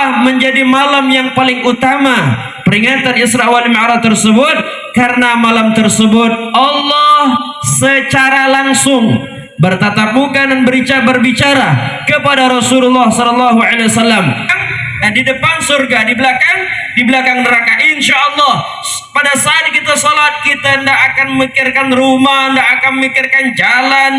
Kenapa menjadi malam yang paling utama peringatan Isra wal Mi'raj tersebut? Karena malam tersebut Allah secara langsung bertatap muka dan berbicara kepada Rasulullah sallallahu alaihi wasallam. Di depan surga, di belakang neraka. Insya Allah pada saat kita salat, kita tidak akan memikirkan rumah, tidak akan memikirkan jalan.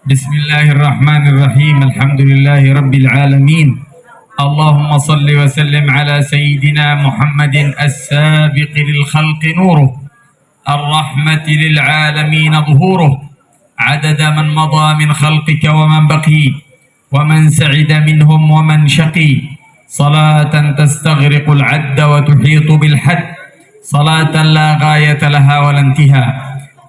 Bismillahirrahmanirrahim. Alhamdulillahi rabbil alamin. Allahumma salli wa sallim ala sayyidina Muhammadin as-sabiqi lil khalqi nuruh, ar-rahmati lil alamin dhuhuruh, adada man madha min khalqika wa man baqi, wa man sa'ida minhum wa man shaqi. Salatan tastaghriqul adda wa tuhitu bil hadd, salatan la ghayata laha wa la intiha,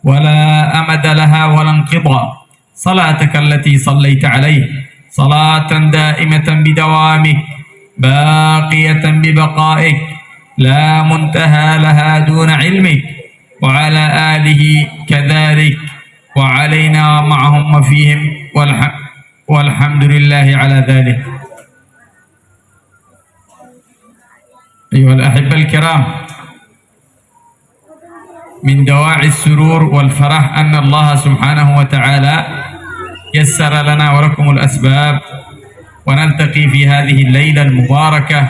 wa la amada laha wa la inqida. Salataka allati sallaita alayhi صلاة دائمة بدوامك باقية ببقائك لا منتهى لها دون علمك وعلى آله كذلك وعلينا معهم وفيهم والحمد لله على ذلك. أيها الأحبة الكرام، من دواعي السرور والفرح أن الله سبحانه وتعالى يسر لنا ولكم الأسباب ونلتقي في هذه الليلة المباركة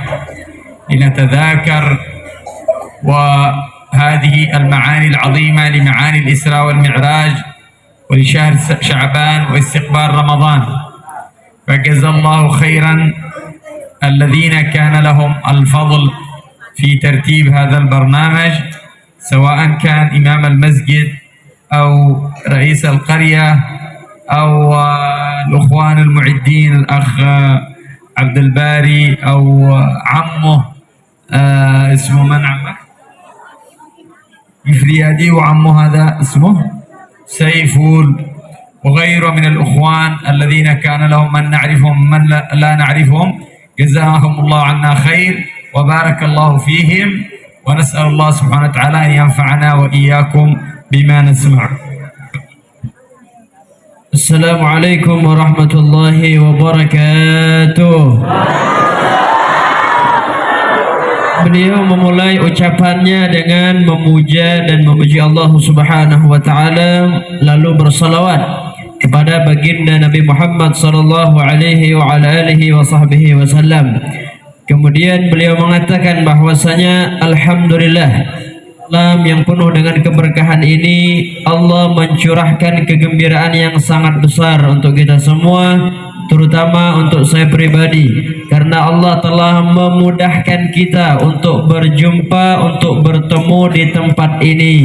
لنتذاكر وهذه المعاني العظيمة لمعاني الإسراء والمعراج ولشهر شعبان واستقبال رمضان. فجزا الله خيرا الذين كان لهم الفضل في ترتيب هذا البرنامج، سواء كان إمام المسجد أو رئيس القرية أو الأخوان المعدين، الأخ عبد الباري أو عمه اسمه من عمك؟ مفريادي، وعمه هذا اسمه سيفول، وغيره من الأخوان الذين كان لهم من نعرفهم من لا نعرفهم. جزاهم الله عنا خير وبارك الله فيهم، ونسأل الله سبحانه وتعالى أن ينفعنا وإياكم بما نسمع. Assalamualaikum warahmatullahi wabarakatuh. Beliau memulai ucapannya dengan memuja dan memuji Allah Subhanahu wa taala, lalu bersalawat kepada baginda Nabi Muhammad sallallahu alaihi wa ala alihi wa sahbihi wasallam. Kemudian beliau mengatakan bahwasanya alhamdulillah, malam yang penuh dengan keberkahan ini Allah mencurahkan kegembiraan yang sangat besar untuk kita semua, terutama untuk saya pribadi, karena Allah telah memudahkan kita untuk berjumpa, untuk bertemu di tempat ini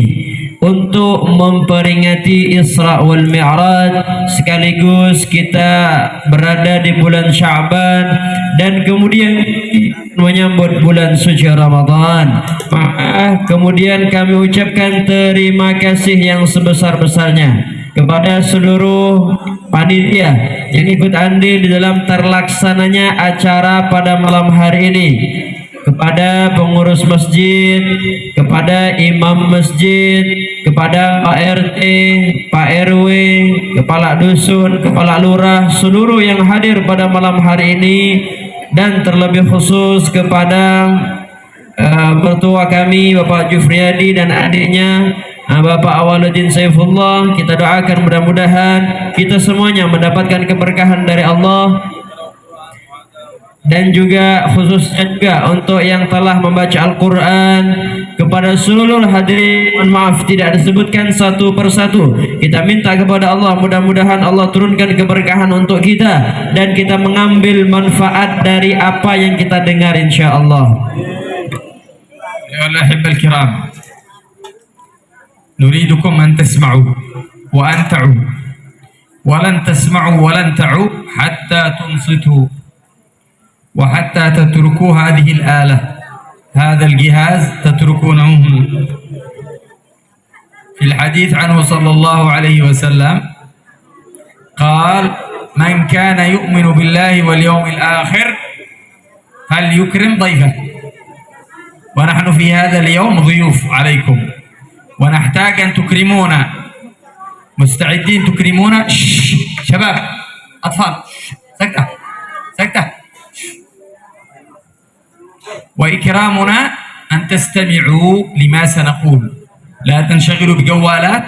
untuk memperingati Isra wal Mi'raj, sekaligus kita berada di bulan Sya'ban dan kemudian menyambut bulan suci Ramadan. Kemudian kami ucapkan terima kasih yang sebesar-besarnya kepada seluruh panitia yang ikut andil di dalam terlaksananya acara pada malam hari ini, kepada pengurus masjid, kepada imam masjid, kepada Pak RT, Pak RW, kepala dusun, kepala lurah, seluruh yang hadir pada malam hari ini, dan terlebih khusus kepada mertua kami Bapak Jufriyadi dan adiknya Bapak Awaluddin Saifullah. Kita doakan mudah-mudahan kita semuanya mendapatkan keberkahan dari Allah, dan juga khususnya juga untuk yang telah membaca Al-Quran. Kepada seluruh hadirin, maaf tidak disebutkan satu persatu, kita minta kepada Allah mudah-mudahan Allah turunkan keberkahan untuk kita dan kita mengambil manfaat dari apa yang kita dengar insyaallah. يا الأحبة الكرام، نريدكم أن تسمعوا وأن تعوا، ولن تسمعوا ولن تعوا حتى تنصتوا وحتى تتركوا هذه الآلة، هذا الجهاز تتركونه. في الحديث عنه صلى الله عليه وسلم قال: من كان يؤمن بالله واليوم الآخر فليكرم ضيفه. ونحن في هذا اليوم ضيوف عليكم ونحتاج أن تكرمونا. مستعدين تكرمونا؟ شباب أطفال سكتة سكتة. وإكرامنا أن تستمعوا لما سنقول، لا تنشغلوا بجوالات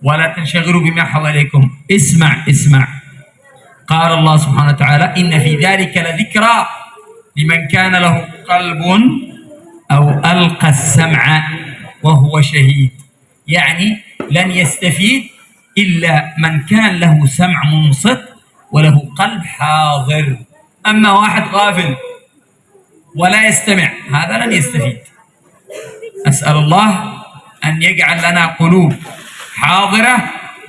ولا تنشغلوا بما حواليكم. اسمع. قال الله سبحانه وتعالى: إن في ذلك لذكرى لمن كان له قلب أو ألقى السمع وهو شهيد. يعني لن يستفيد إلا من كان له سمع منصت وله قلب حاضر. أما واحد غافل ولا يستمع هذا لن يستفيد. أسأل الله أن يجعل لنا قلوب حاضرة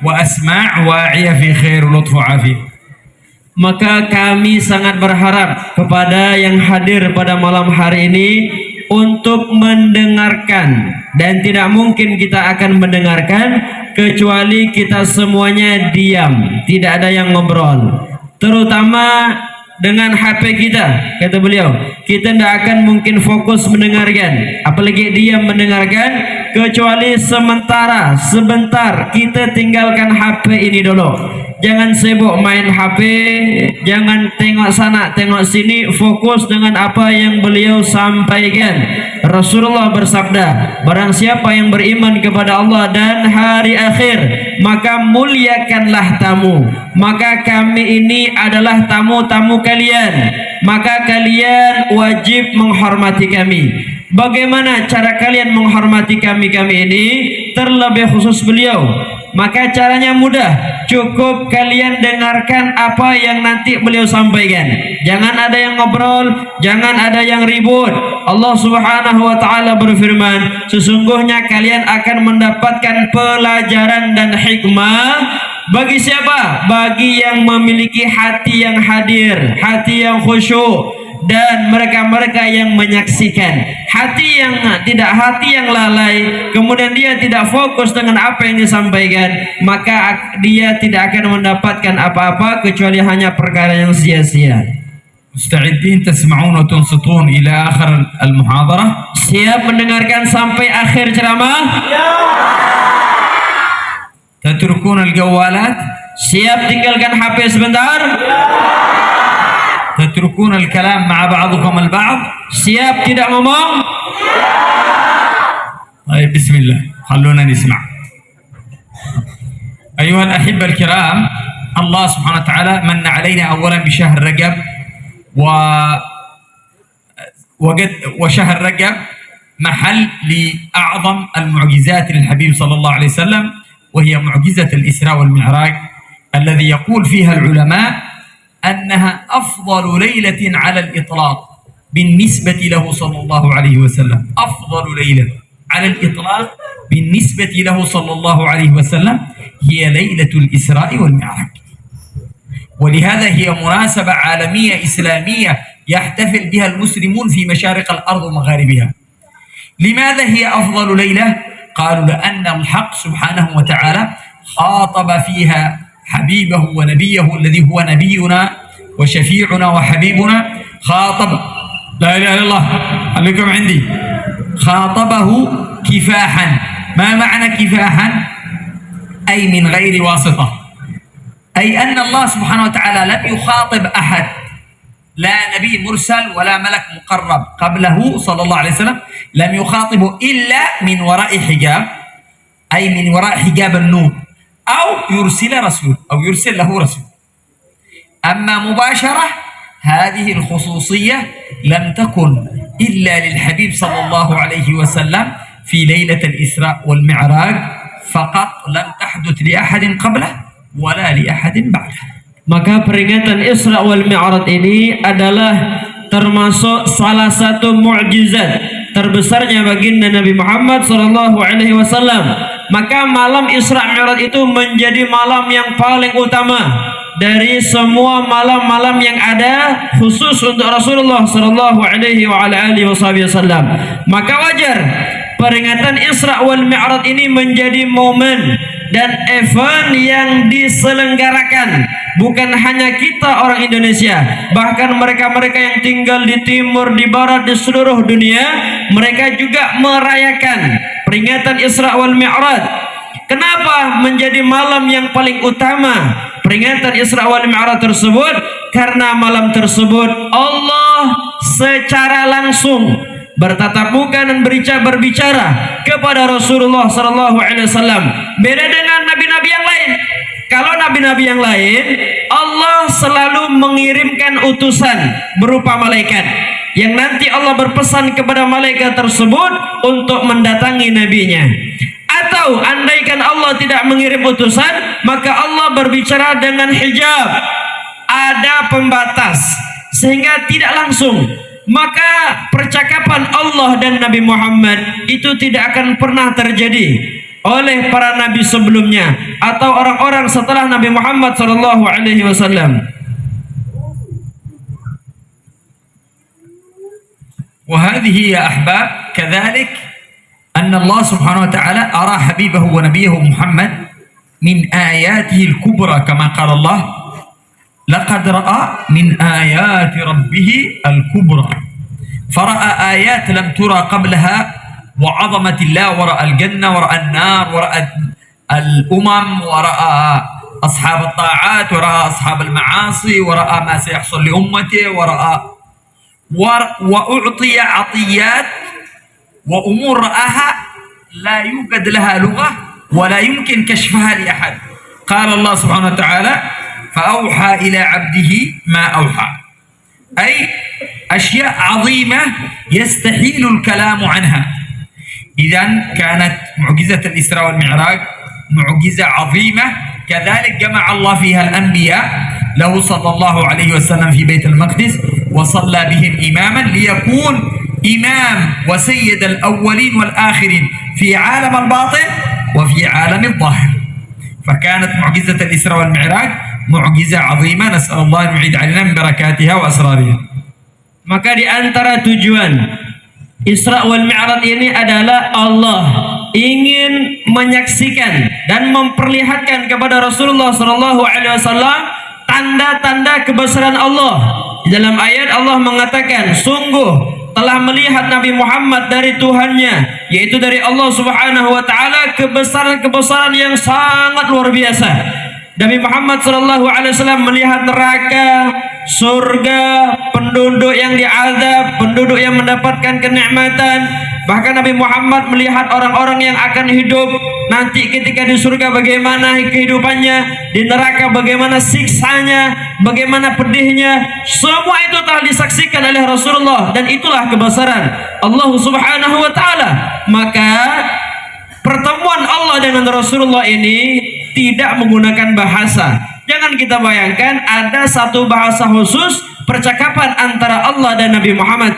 وأسماع واعية في خير ولطف وعافية. Maka kami sangat berharap kepada yang hadir pada malam hari ini untuk mendengarkan, dan tidak mungkin kita akan mendengarkan kecuali kita semuanya diam, tidak ada yang ngobrol, terutama dengan HP kita. Kata beliau, kita tidak akan mungkin fokus mendengarkan, apalagi diam mendengarkan, kecuali sebentar kita tinggalkan HP ini dulu. Jangan sibuk main HP, jangan tengok sana tengok sini, fokus dengan apa yang beliau sampaikan. Rasulullah bersabda, barang siapa yang beriman kepada Allah dan hari akhir, maka muliakanlah tamu. Maka kami ini adalah tamu-tamu kalian, maka kalian wajib menghormati kami. Bagaimana cara kalian menghormati kami ini? Terlebih khusus beliau, maka caranya mudah, cukup kalian dengarkan apa yang nanti beliau sampaikan. Jangan ada yang ngobrol, jangan ada yang ribut. Allah Subhanahu wa taala berfirman, sesungguhnya kalian akan mendapatkan pelajaran dan hikmah. Bagi siapa? Bagi yang memiliki hati yang hadir, hati yang khusyuk, dan mereka-mereka yang menyaksikan. Hati yang lalai, kemudian dia tidak fokus dengan apa yang disampaikan, maka dia tidak akan mendapatkan apa-apa kecuali hanya perkara yang sia-sia. مستعدين تسمعون وتنصتون إلى آخر المحاضرة؟ Siap mendengarkan sampai akhir ceramah? تتركون الجوالات؟ Siap tinggalkan HP sebentar? تتركون الكلام مع بعضكم البعض؟ Siap tidak ngomong? طيب بسم الله، خلونا نسمع. أيها الأحبة الكرام، الله سبحانه وتعالى من علينا أولا بشهر رجب، وشهر رجب محل لأعظم المعجزات للحبيب صلى الله عليه وسلم، وهي معجزة الإسراء والمعراج، الذي يقول فيها العلماء أنها أفضل ليلة على الإطلاق بالنسبة له صلى الله عليه وسلم. أفضل ليلة على الإطلاق بالنسبة له صلى الله عليه وسلم هي ليلة الإسراء والمعراج، ولهذا هي مناسبة عالمية إسلامية يحتفل بها المسلمون في مشارق الأرض ومغاربها. لماذا هي أفضل ليلة؟ قالوا لأن الحق سبحانه وتعالى خاطب فيها حبيبه ونبيه الذي هو نبينا وشفيعنا وحبيبنا. خاطب، لا إله إلا الله، خليكم عندي. خاطبه كفاحا. ما معنى كفاحا؟ أي من غير واسطة، أي أن الله سبحانه وتعالى لم يخاطب أحد، لا نبي مرسل ولا ملك مقرب قبله صلى الله عليه وسلم، لم يخاطبه إلا من وراء حجاب، أي من وراء حجاب النور، أو يرسل رسول أو يرسل له رسول. أما مباشرة هذه الخصوصية لم تكن إلا للحبيب صلى الله عليه وسلم في ليلة الإسراء والمعراج فقط، لم تحدث لأحد قبله ولا لأحد بعده. Maka peringatan Isra wal Mi'raj ini adalah termasuk salah satu mukjizat terbesarnya baginda Nabi Muhammad sallallahu alaihi wasallam. Maka malam Isra Mi'raj itu menjadi malam yang paling utama dari semua malam-malam yang ada, khusus untuk Rasulullah sallallahu alaihi wa ala alihi wasallam. Maka wajar peringatan Isra wal Mi'raj ini menjadi momen dan event yang diselenggarakan bukan hanya kita orang Indonesia, bahkan mereka-mereka yang tinggal di timur, di barat, di seluruh dunia, mereka juga merayakan peringatan Isra wal Mi'raj. Kenapa menjadi malam yang paling utama peringatan Isra wal Mi'raj tersebut? Karena malam tersebut Allah secara langsung bertatap muka dan berbicara kepada Rasulullah sallallahu alaihi wasallam. Beda dengan nabi-nabi yang lain. Kalau nabi-nabi yang lain, Allah selalu mengirimkan utusan berupa malaikat yang nanti Allah berpesan kepada malaikat tersebut untuk mendatangi nabinya. Atau andaikan Allah tidak mengirim utusan, maka Allah berbicara dengan hijab, ada pembatas sehingga tidak langsung. Maka percakapan Allah dan Nabi Muhammad itu tidak akan pernah terjadi oleh para nabi sebelumnya atau orang-orang setelah Nabi Muhammad sallallahu alaihi wasallam. وهذه يا أحباب كذلك أن الله سبحانه وتعالى أرى حبيبه ونبيه محمد من آياته الكبرى كما قال الله لقد رأى من آيات ربه الكبرى، فرأى آيات لم ترى قبلها وعظمة الله، ورأى الجنة ورأى النار ورأى الأمم ورأى أصحاب الطاعات ورأى أصحاب المعاصي ورأى ما سيحصل لأمته وأعطي عطيات وأمور رآها لا يوجد لها لغة ولا يمكن كشفها لأحد. قال الله سبحانه وتعالى فأوحى إلى عبده ما أوحى، أي أشياء عظيمة يستحيل الكلام عنها. إذن كانت معجزة الإسراء والمعراج معجزة عظيمة، كذلك جمع الله فيها الأنبياء له صلى الله عليه وسلم في بيت المقدس وصلى بهم إماما ليكون إمام وسيد الأولين والآخرين في عالم الباطن وفي عالم الظاهر. فكانت معجزة الإسراء والمعراج معجزة عظيمة، نسأل الله أن يعيد علينا من بركاتها وأسرارها. Maka di antara tujuan Isra wal Mi'raj ini adalah Allah ingin menyaksikan dan memperlihatkan kepada Rasulullah sallallahu alaihi wasallam tanda-tanda kebesaran Allah. Di dalam ayat Allah mengatakan, sungguh telah melihat Nabi Muhammad dari Tuhannya, yaitu dari Allah Subhanahu wa taala, kebesaran-kebesaran yang sangat luar biasa. Nabi Muhammad sallallahu alaihi wasallam melihat neraka, surga, penduduk yang diazab, penduduk yang mendapatkan kenikmatan. Bahkan Nabi Muhammad melihat orang-orang yang akan hidup nanti ketika di surga bagaimana kehidupannya, di neraka bagaimana siksanya, bagaimana pedihnya. Semua itu telah disaksikan oleh Rasulullah, dan itulah kebesaran Allah Subhanahu wa taala. Maka pertemuan Allah dengan Rasulullah ini tidak menggunakan bahasa. Jangan kita bayangkan ada satu bahasa khusus percakapan antara Allah dan Nabi Muhammad.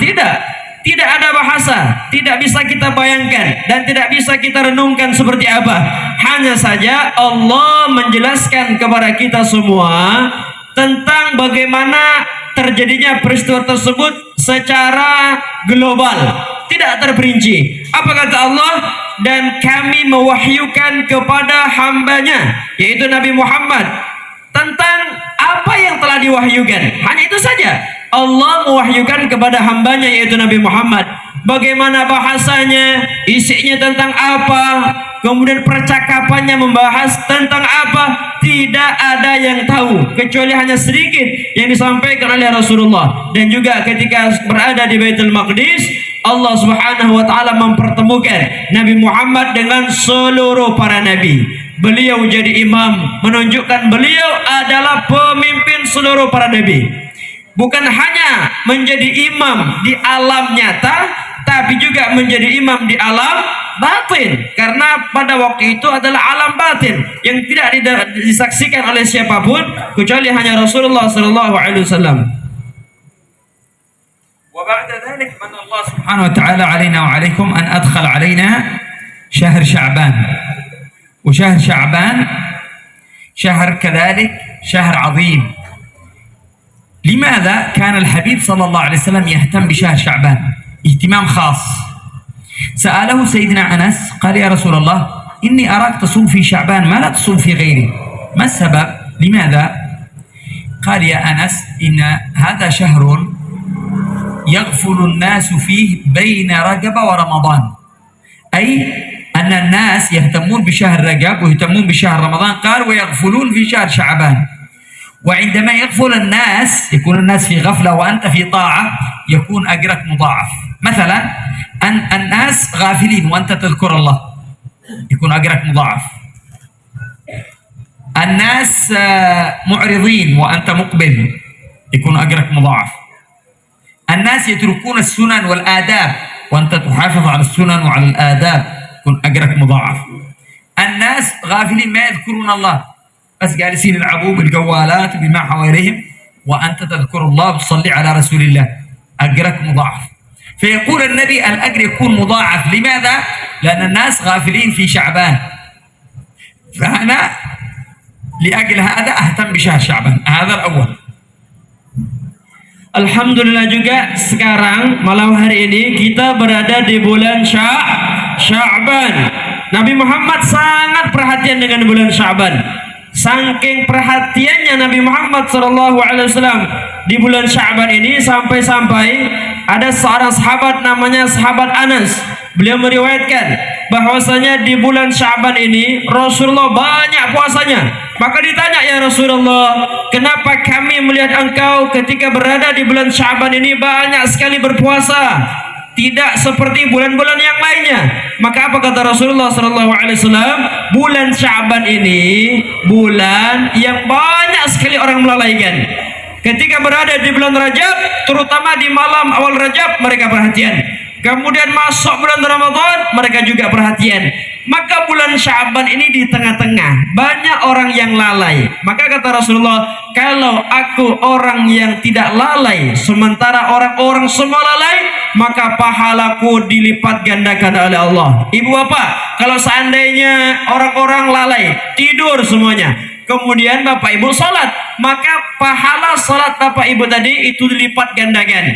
Tidak ada bahasa, tidak bisa kita bayangkan dan tidak bisa kita renungkan seperti apa. Hanya saja Allah menjelaskan kepada kita semua tentang bagaimana terjadinya peristiwa tersebut secara global, tidak terperinci. Apa kata Allah? Dan kami mewahyukan kepada hambanya, yaitu Nabi Muhammad, tentang apa yang telah diwahyukan. Hanya itu saja. Allah mewahyukan kepada hambanya, yaitu Nabi Muhammad, bagaimana bahasanya, isinya tentang apa, kemudian percakapannya membahas tentang apa. Tidak ada yang tahu kecuali hanya sedikit yang disampaikan oleh Rasulullah. Dan juga ketika berada di Baitul Maqdis, Allah Subhanahu wa taala mempertemukan Nabi Muhammad dengan seluruh para nabi. Beliau jadi imam, menunjukkan beliau adalah pemimpin seluruh para nabi. Bukan hanya menjadi imam di alam nyata, tapi juga menjadi imam di alam batin. Karena pada waktu itu adalah alam batin yang tidak disaksikan oleh siapapun kecuali hanya Rasulullah sallallahu alaihi wasallam. وبعد ذلك من الله سبحانه وتعالى علينا وعليكم أن أدخل علينا شهر شعبان، وشهر شعبان شهر كذلك شهر عظيم. لماذا كان الحبيب صلى الله عليه وسلم يهتم بشهر شعبان اهتمام خاص؟ سأله سيدنا أنس قال يا رسول الله إني أراك تصوم في شعبان ما لا تصوم في غيره، ما السبب؟ لماذا؟ قال يا أنس إن هذا شهر يغفل الناس فيه بين رجب ورمضان، أي أن الناس يهتمون بشهر رجب ويهتمون بشهر رمضان، قال ويغفلون في شهر شعبان. وعندما يغفل الناس يكون الناس في غفلة وأنت في طاعة يكون أجرك مضاعف. مثلا الناس غافلين وأنت تذكر الله يكون أجرك مضاعف. الناس معرضين وأنت مقبل يكون أجرك مضاعف. الناس يتركون السنن والآداب وأنت تحافظ على السنن وعلى الآداب يكون أجرك مضاعف. الناس غافلين ما يذكرون الله بس جالسين يلعبوا بالجوالات بما حواليهم وأنت تذكر الله وتصلي على رسول الله أجرك مضاعف. فيقول النبي الأجر يكون مضاعف. لماذا؟ لأن الناس غافلين في شعبان، فأنا لأجل هذا أهتم بشهر شعبان. هذا الأول. Alhamdulillah juga sekarang malam hari ini kita berada di bulan Sya'ban. Nabi Muhammad sangat perhatian dengan bulan Sya'ban. Saking perhatiannya Nabi Muhammad SAW di bulan Sya'ban ini sampai-sampai ada seorang sahabat namanya sahabat Anas. Beliau meriwayatkan bahwasanya di bulan Sya'ban ini Rasulullah banyak puasanya. Maka ditanya, ya Rasulullah, kenapa kami melihat engkau ketika berada di bulan Sya'ban ini banyak sekali berpuasa, tidak seperti bulan-bulan yang lainnya? Maka apa kata Rasulullah SAW? Bulan Sya'ban ini bulan yang banyak sekali orang melalaikan. Ketika berada di bulan Rajab, terutama di malam awal Rajab, mereka perhatian. Kemudian masuk bulan Ramadan, mereka juga perhatian. Maka bulan Sya'ban ini di tengah-tengah, banyak orang yang lalai. Maka kata Rasulullah, kalau aku orang yang tidak lalai, sementara orang-orang semua lalai, maka pahalaku dilipat gandakan oleh Allah. Ibu bapak, kalau seandainya orang-orang lalai, tidur semuanya, kemudian bapak ibu salat, maka pahala salat bapak ibu tadi itu dilipat gandakan.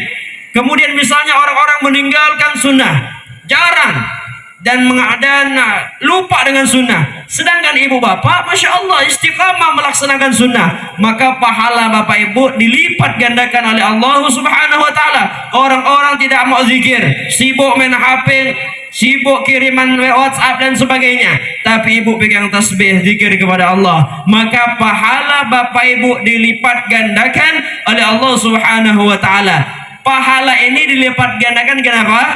Kemudian misalnya orang-orang meninggalkan sunnah, jarang dan lupa dengan sunnah, sedangkan ibu bapak Masya Allah istiqamah melaksanakan sunnah, maka pahala bapak ibu dilipat gandakan oleh Allah Subhanahu wa ta'ala. Orang-orang tidak mau zikir, sibuk main HP, sibuk kiriman WhatsApp dan sebagainya, tapi ibu pegang tasbih zikir kepada Allah, maka pahala bapak ibu dilipat gandakan oleh Allah Subhanahu wa ta'ala. Pahala ini dilipat gandakan kenapa?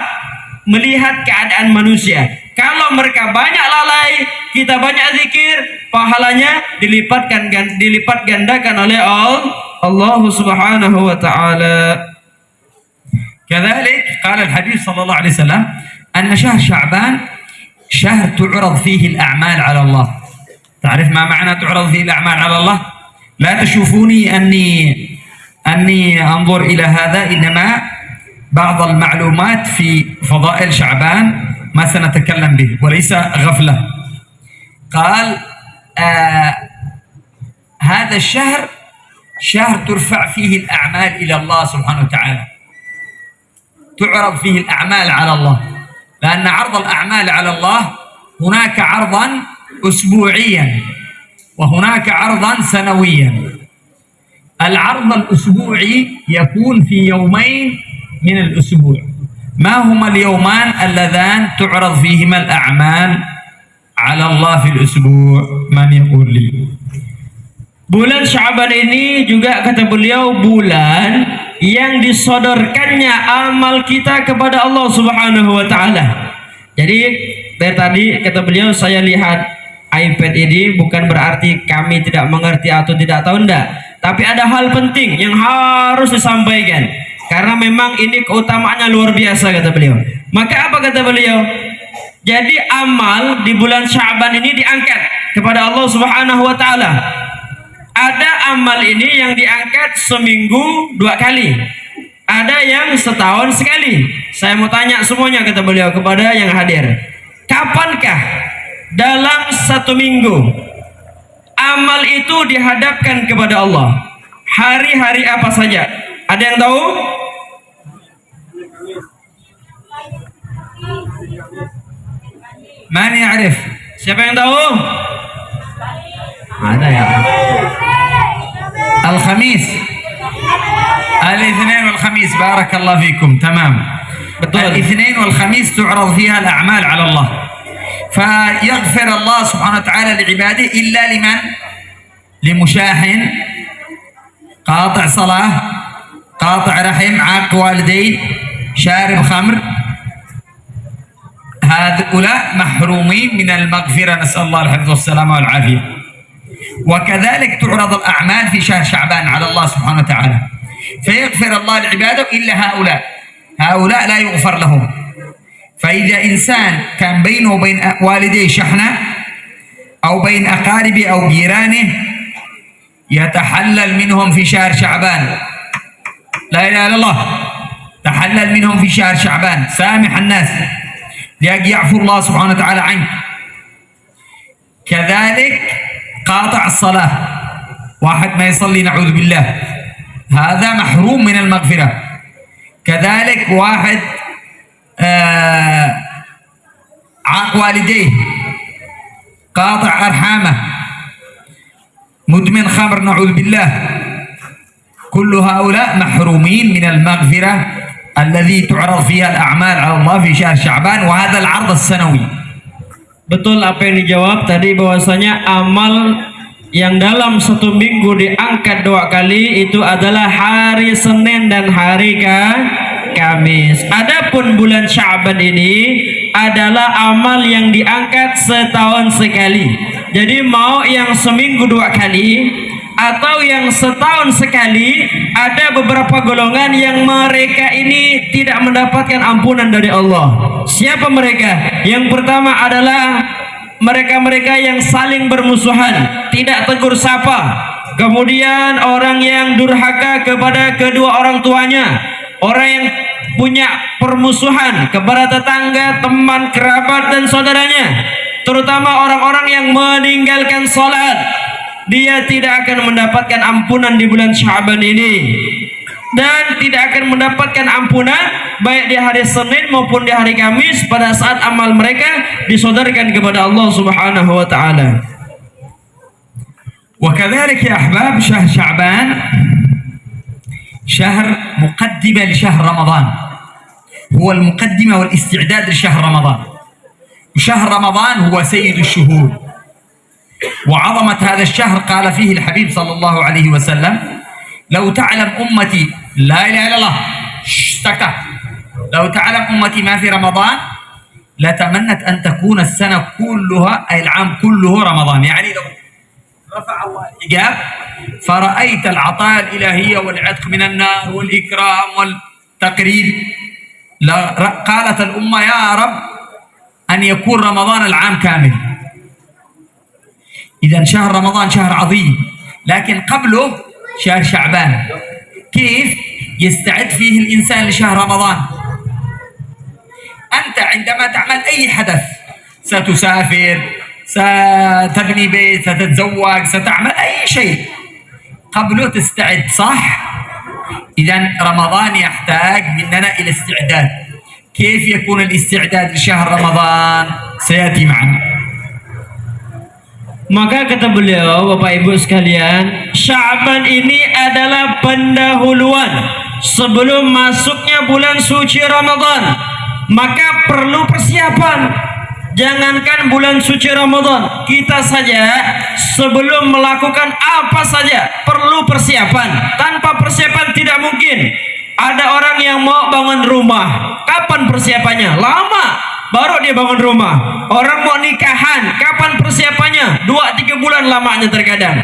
Melihat keadaan manusia. Kalau mereka banyak lalai, kita banyak zikir, pahalanya dilipat gandakan oleh Allah Subhanahu wa ta'ala. كذلك قال الحبيب صلى الله عليه وسلم أن شهر شعبان شهر تعرض فيه الأعمال على الله. تعرف ما معنى تعرض فيه الأعمال على الله؟ لا تشوفوني أني أنظر إلى هذا، إنما بعض المعلومات في فضائل شعبان ما سنتكلم به وليس غفلة. قال هذا الشهر شهر ترفع فيه الأعمال إلى الله سبحانه وتعالى، تعرض فيه الأعمال على الله، لأن عرض الأعمال على الله هناك عرضا أسبوعيا وهناك عرضا سنويا. العرض الأسبوعي يكون في يومين من الأسبوع. ما هما اليومان اللذان تعرض فيهما الأعمال على الله في الأسبوع؟ من يقول لي؟ Bulan Sya'ban ini juga kata beliau bulan yang disodorkannya amal kita kepada Allah Subhanahu wa ta'ala. Jadi dari tadi kata beliau, saya lihat iPad ini bukan berarti kami tidak mengerti atau tidak tahu, enggak. Tapi ada hal penting yang harus disampaikan, karena memang ini keutamaannya luar biasa kata beliau. Maka apa kata beliau? Jadi amal di bulan Sya'ban ini diangkat kepada Allah Subhanahu wa ta'ala. Ada amal ini yang diangkat seminggu 2 kali, ada yang setahun sekali. Saya mau tanya semuanya kata beliau kepada yang hadir, kapankah dalam 1 minggu amal itu dihadapkan kepada Allah? Hari-hari apa saja? Ada yang tahu? Man ya'rif? Siapa yang tahu? Ada ya. Al-Khamis. Al-Ithnain wal-Khamis. Barakallahu fikum. Tamam. الاثنين والخميس تعرض فيها الأعمال على الله فيغفر الله سبحانه وتعالى لعباده إلا لمن؟ لمشاحن، قاطع صلاة، قاطع رحم، عاق والدين، شارب خمر، هؤلاء محرومين من المغفرة، نسأل الله الحفظ والسلامة والعافية. وكذلك تعرض الأعمال في شهر شعبان على الله سبحانه وتعالى فيغفر الله لعباده إلا هؤلاء لا يغفر لهم. فإذا إنسان كان بينه وبين والديه شحنة أو بين أقاربه أو جيرانه يتحلل منهم في شهر شعبان، لا إله إلا الله، تحلل منهم في شهر شعبان، سامح الناس لأجل يعفو الله سبحانه وتعالى عنك. كذلك قاطع الصلاة، واحد ما يصلي نعوذ بالله، هذا محروم من المغفرة. كذلك واحد عاق والديه، قاطع أرحامه، مدمن خمر نعوذ بالله، كل هؤلاء محرومين من المغفرة الذي تعرض فيها الأعمال على الله في شهر شعبان، وهذا العرض السنوي. Betul apa yang dijawab tadi, bahwasanya amal yang dalam satu minggu diangkat 2 kali itu adalah hari Senin dan hari Kamis. Adapun bulan Sya'ban ini adalah amal yang diangkat setahun sekali. Jadi mau yang seminggu 2 kali atau yang setahun sekali, ada beberapa golongan yang mereka ini tidak mendapatkan ampunan dari Allah. Siapa mereka? Yang pertama adalah mereka-mereka yang saling bermusuhan, tidak tegur sapa. Kemudian orang yang durhaka kepada kedua orang tuanya, orang yang punya permusuhan kepada tetangga, teman, kerabat dan saudaranya, terutama orang-orang yang meninggalkan salat. Dia tidak akan mendapatkan ampunan di bulan Sya'ban ini, dan tidak akan mendapatkan ampunan baik di hari Senin maupun di hari Kamis pada saat amal mereka disodorkan kepada Allah Subhanahu wa taala. وكذلك يا أحباب شهر شعبان شهر مقدمة لشهر رمضان، هو المقدمة والاستعداد لشهر رمضان. وشهر رمضان هو سيد الشهور، وعظمة هذا الشهر قال فيه الحبيب صلى الله عليه وسلم: لو تعلم أمتي، لا إله إلا الله، سكت، لو تعلم أمتي ما في رمضان لتمنت أن تكون السنة كلها أي العام كله رمضان. يعني لو رفع الله الحجاب فرأيت العطايا الإلهية والعتق من النار والإكرام والتقريب، قالت الأمة يا رب أن يكون رمضان العام كامل. إذا شهر رمضان شهر عظيم، لكن قبله شهر شعبان. كيف يستعد فيه الإنسان لشهر رمضان؟ أنت عندما تعمل أي حدث، ستسافر، ستبني بيت، ستتزوج، ستعمل أي شيء، قبله تستعد، صح؟ إذا رمضان يحتاج مننا إلى استعداد. كيف يكون الاستعداد لشهر رمضان؟ سيأتي معنا. Maka kata beliau, Bapak Ibu sekalian, Sya'ban ini adalah pendahuluan sebelum masuknya bulan suci Ramadan. Maka perlu persiapan. Jangankan bulan suci Ramadan, kita saja sebelum melakukan apa saja perlu persiapan. Tanpa persiapan tidak mungkin. Ada orang yang mau bangun rumah, kapan persiapannya? Lama baru dia bangun rumah. Orang mau nikahan, kapan persiapannya? 2-3 bulan lamanya terkadang.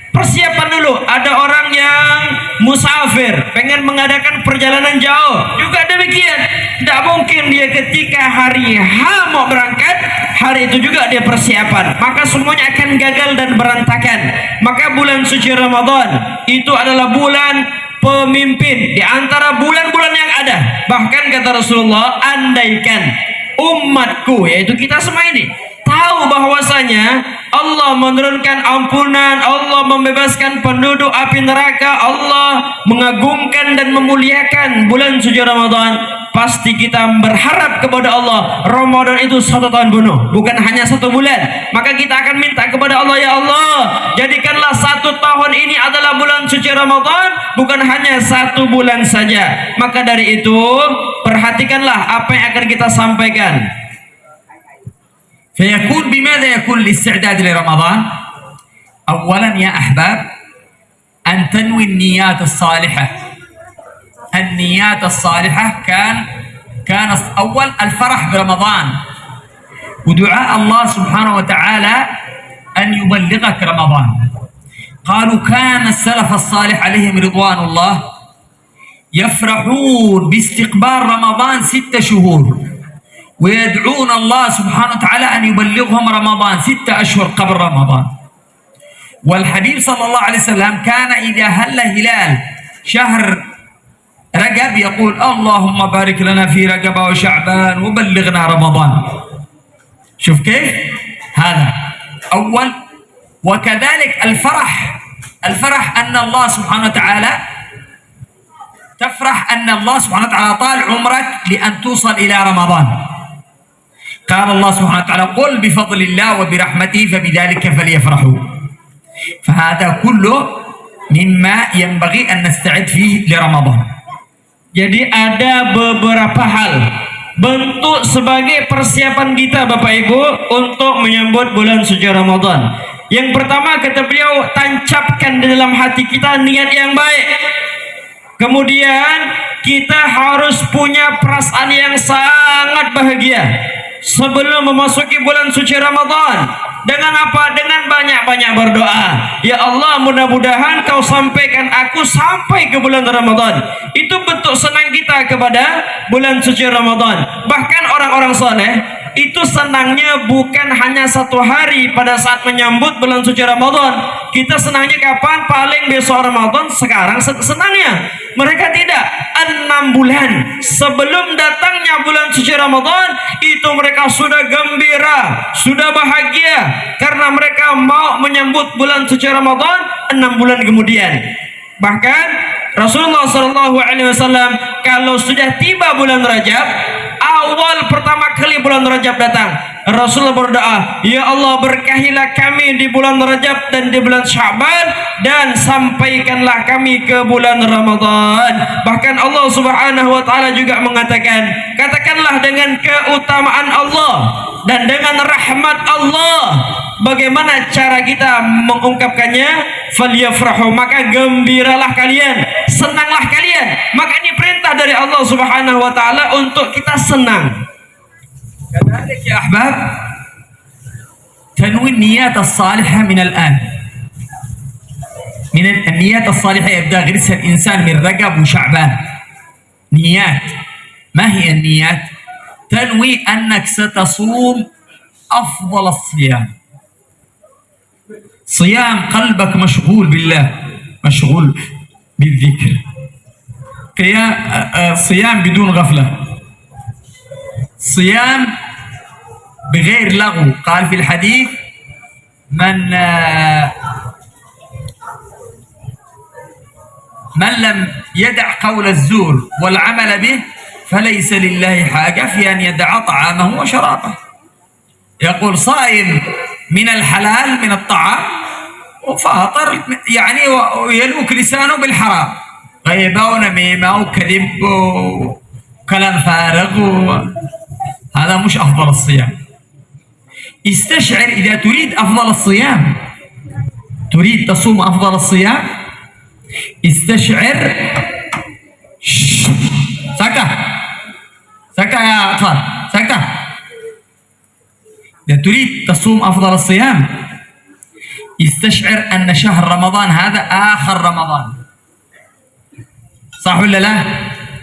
Persiapan dulu. Ada orang yang musafir, pengen mengadakan perjalanan jauh, juga demikian. Tidak mungkin dia ketika hari H mau berangkat, hari itu juga dia persiapan. Maka semuanya akan gagal dan berantakan. Maka bulan suci Ramadan itu adalah bulan pemimpin di antara bulan-bulan yang ada. Bahkan kata Rasulullah, andaikan umatku, yaitu kita semua ini, tahu bahwasanya Allah menurunkan ampunan, Allah membebaskan penduduk api neraka, Allah mengagungkan dan memuliakan bulan suci Ramadan, pasti kita berharap kepada Allah Ramadan itu 1 tahun penuh, bukan hanya 1 bulan. Maka kita akan minta kepada Allah, ya Allah, jadikanlah 1 tahun ini adalah bulan suci Ramadan, bukan hanya 1 bulan saja. Maka dari itu perhatikanlah apa yang akan kita sampaikan. فيكون بماذا يكون الاستعداد لرمضان؟ أولا يا أحباب أن تنوي النيات الصالحة. النيات الصالحة كان أول الفرح برمضان ودعاء الله سبحانه وتعالى أن يبلغك رمضان. قالوا كان السلف الصالح عليهم رضوان الله يفرحون باستقبال رمضان 6 شهور ويدعون الله سبحانه وتعالى أن يبلغهم رمضان 6 أشهر قبل رمضان. والحبيب صلى الله عليه وسلم كان إذا هل هلال شهر رجب يقول اللهم بارك لنا في رجب وشعبان وبلغنا رمضان. شوف كيف هذا أول. وكذلك الفرح أن الله سبحانه وتعالى تفرح أن الله سبحانه وتعالى طال عمرك لأن توصل إلى رمضان. قال الله سبحانه وتعالى قل بفضل الله وبرحمته فبذلك فليفرحوا. فهذا كله مما ينبغي أن نستعد فيه لرمضان. Jadi ada beberapa hal bentuk sebagai persiapan kita Bapak Ibu untuk menyambut bulan suci Ramadan. Yang pertama, kata beliau, tancapkan di dalam hati kita niat yang baik. Kemudian kita harus punya perasaan yang sangat bahagia sebelum memasuki bulan suci Ramadan. Dengan apa? Dengan banyak-banyak berdoa. Ya Allah, mudah-mudahan Kau sampaikan aku sampai ke bulan Ramadan. Itu bentuk senang kita kepada bulan suci Ramadan. Bahkan orang-orang soleh itu senangnya bukan hanya 1 hari pada saat menyambut bulan suci Ramadan. Kita senangnya kapan? Paling besok Ramadan, sekarang senangnya. Mereka tidak. 6 bulan sebelum datangnya bulan suci Ramadan itu mereka sudah gembira, sudah bahagia karena mereka mau menyambut bulan suci Ramadan 6 bulan kemudian. Bahkan Rasulullah SAW kalau sudah tiba bulan Rajab, awal pertama kali bulan Rajab datang, Rasulullah berdoa, ya Allah, berkahilah kami di bulan Rajab dan di bulan Sya'ban, dan sampaikanlah kami ke bulan Ramadan. Bahkan Allah Subhanahu wa taala juga mengatakan, katakanlah dengan keutamaan Allah dan dengan rahmat Allah. Bagaimana cara kita mengungkapkannya? Falyafrahu, maka gembiralah kalian, senanglah kalian. Maka ini perintah dari Allah Subhanahu wa taala untuk kita senang. كذلك يا أحباب تنوي النيات الصالحة من الآن. من النيات الصالحة يبدأ غرسها الإنسان من رجب وشعبان. نيات، ما هي النيات؟ تنوي أنك ستصوم أفضل الصيام، صيام قلبك مشغول بالله، مشغول بالذكر، صيام بدون غفلة، صيام بغير لغو. قال في الحديث من لم يدع قول الزور والعمل به فليس لله حاجة في أن يدع طعامه وشرابه. يقول صائم من الحلال من الطعام وفاطر يعني ويلوك لسانه بالحرام، غيبة ونميمة وكذب وكلام فارغ هذا مش أفضل الصيام. استشعر إذا تريد أفضل الصيام، تريد تصوم أفضل الصيام، استشعر. سكتة سكتة يا أطفال، سكتة. إذا تريد تصوم أفضل الصيام استشعر أن شهر رمضان هذا آخر رمضان. صح ولا لا؟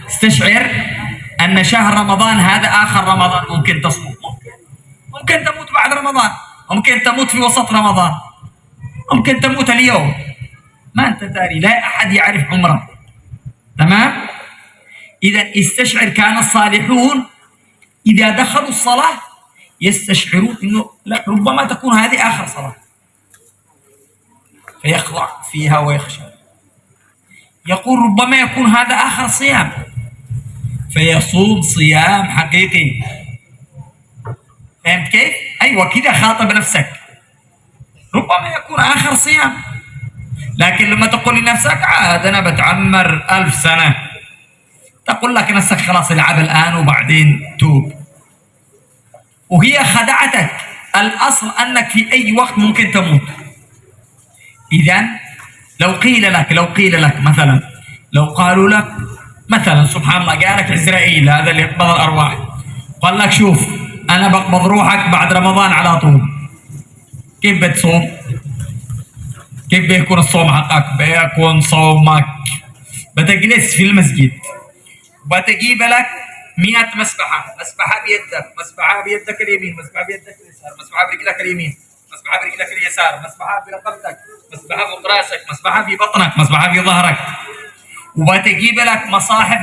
استشعر أن شهر رمضان هذا آخر رمضان. ممكن تصوم، ممكن تموت بعد رمضان، ممكن تموت في وسط رمضان، ممكن تموت اليوم، ما أنت داري، لا أحد يعرف عمرك. تمام؟ إذا استشعر. كان الصالحون إذا دخلوا الصلاة يستشعرون إنه لا، ربما تكون هذه آخر صلاة، فيخضع فيها ويخشى. يقول ربما يكون هذا آخر صيام، فيصوم صيام حقيقي. فهمت كيف؟ أيوة كده خاطب نفسك، ربما يكون آخر صيام، لكن لما تقول لنفسك عاد أنا بتعمر 1000 سنة، تقول لك نفسك خلاص العب الآن وبعدين توب، وهي خدعتك. الأصل أنك في أي وقت ممكن تموت. إذن لو قيل لك مثلا، لو قالوا لك مثلا سبحان الله، قالك عزرائيل هذا اللي يقبض الأرواح قال لك شوف أنا بقبض روحك بعد رمضان على طول، كيف بتصوم؟ كيف بيكون الصوم حقك؟ بيكون صومك بتجلس في المسجد وبتجيب لك 100 مسبحة بيدك اليمين، مسبحة بيدك اليسار، مسبحة برجلك اليمين، مسبحة برجلك اليسار، مسبحة برقبتك، مسبحة فوق راسك، مسبحة في بطنك، مسبحة في ظهرك، وبتجيب لك مصاحف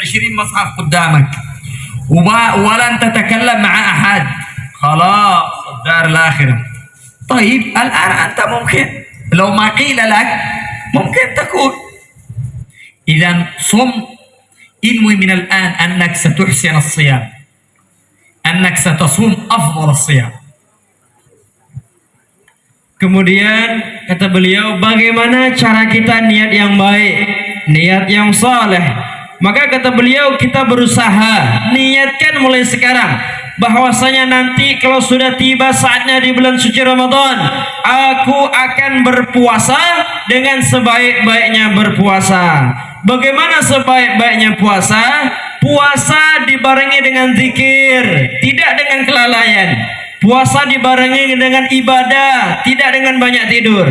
20 مصحف قدامك، ولن تتكلم مع أحد، خلاص الدار الآخرة. طيب الآن أنت ممكن لو ما قيل لك ممكن تكون. إذا صم، انوي من الآن أنك ستحسن الصيام، أنك ستصوم أفضل الصيام. Kemudian kata beliau, bagaimana cara kita niat yang baik, niat yang saleh? Maka kata beliau, kita berusaha niatkan mulai sekarang bahwasanya nanti kalau sudah tiba saatnya di bulan suci Ramadan, aku akan berpuasa dengan sebaik-baiknya berpuasa. Bagaimana sebaik-baiknya puasa? Puasa dibarengi dengan zikir, tidak dengan kelalaian. Puasa dibarengi dengan ibadah, tidak dengan banyak tidur.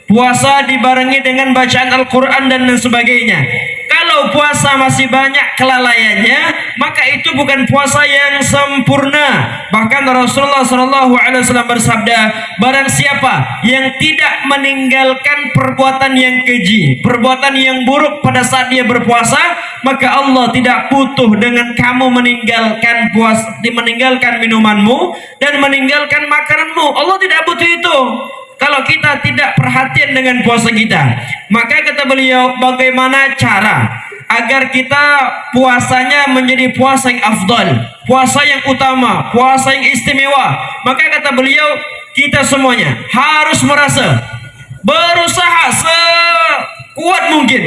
Puasa dibarengi dengan bacaan Al-Quran dan lain sebagainya. Kalau puasa masih banyak kelalaiannya, maka itu bukan puasa yang sempurna. Bahkan Rasulullah SAW bersabda, barang siapa yang tidak meninggalkan perbuatan yang keji, perbuatan yang buruk pada saat dia berpuasa, maka Allah tidak butuh dengan kamu meninggalkan meninggalkan minumanmu dan meninggalkan makananmu. Allah tidak butuh itu. Kalau kita tidak perhatian dengan puasa kita, maka kata beliau, bagaimana cara agar kita puasanya menjadi puasa yang afdal, puasa yang utama, puasa yang istimewa? Maka kata beliau, kita semuanya harus berusaha sekuat mungkin.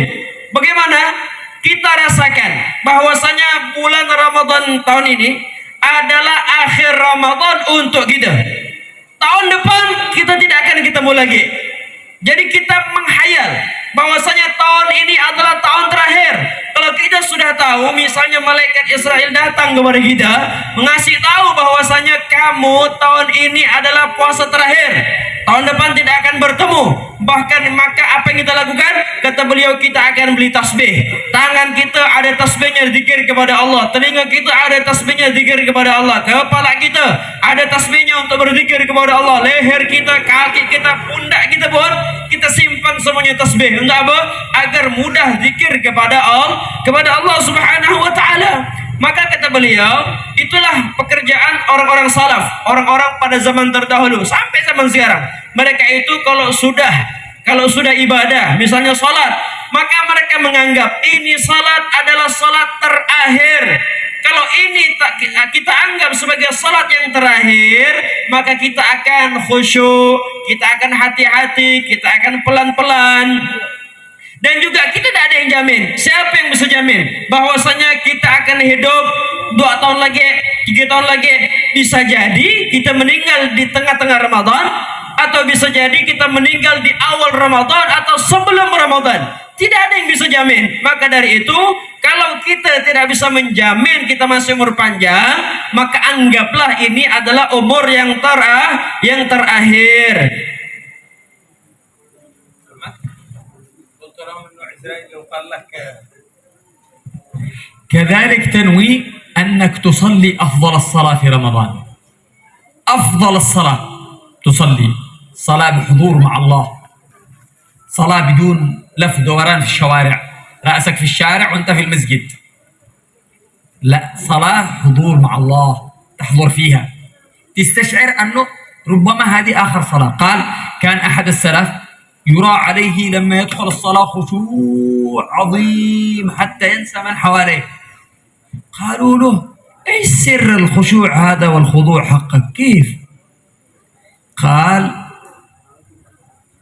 Bagaimana? Kita rasakan bahwasanya bulan Ramadan tahun ini adalah akhir Ramadan untuk kita. Tahun depan kita tidak akan ketemu lagi. Jadi kita menghayal bahwasanya tahun ini adalah tahun terakhir. Kalau kita sudah tahu, misalnya malaikat Israel datang kepada kita mengasih tahu bahwasanya kamu tahun ini adalah puasa terakhir, tahun depan tidak akan bertemu. Bahkan maka apa yang kita lakukan? Kata beliau, kita akan beli tasbih. Tangan kita ada tasbihnya zikir kepada Allah, telinga kita ada tasbihnya zikir kepada Allah, kepala kita ada tasbihnya untuk berzikir kepada Allah, leher kita, kaki kita, pundak kita pun kita simpan semuanya tasbih. Untuk apa? Agar mudah zikir kepada Allah Subhanahu wa taala. Maka kata beliau, itulah pekerjaan orang-orang salaf, orang-orang pada zaman terdahulu sampai zaman sekarang. Mereka itu kalau sudah ibadah, misalnya salat, maka mereka menganggap ini salat adalah salat terakhir. Kalau ini kita anggap sebagai salat yang terakhir, maka kita akan khusyuk, kita akan hati-hati, kita akan pelan-pelan. Dan juga kita tidak ada yang jamin. Siapa yang bisa jamin bahwasanya kita akan hidup 2 tahun lagi, 3 tahun lagi? Bisa jadi kita meninggal di tengah-tengah Ramadan, atau bisa jadi kita meninggal di awal Ramadan atau sebelum Ramadan. Tidak ada yang bisa jamin. Maka dari itu, kalau kita tidak bisa menjamin kita masih umur panjang, maka anggaplah ini adalah umur yang terakhir. كذلك تنوي أنك تصلي أفضل الصلاة في رمضان. أفضل الصلاة تصلي صلاة بحضور مع الله، صلاة بدون لف دوران في الشوارع، رأسك في الشارع وأنت في المسجد، لا، صلاة حضور مع الله تحضر فيها، تستشعر أنه ربما هذه آخر صلاة. قال كان أحد السلف يرى عليه لما يدخل الصلاة خشوع عظيم حتى ينسى من حواليه، قالوا له ايش سر الخشوع هذا والخضوع حقك كيف؟ قال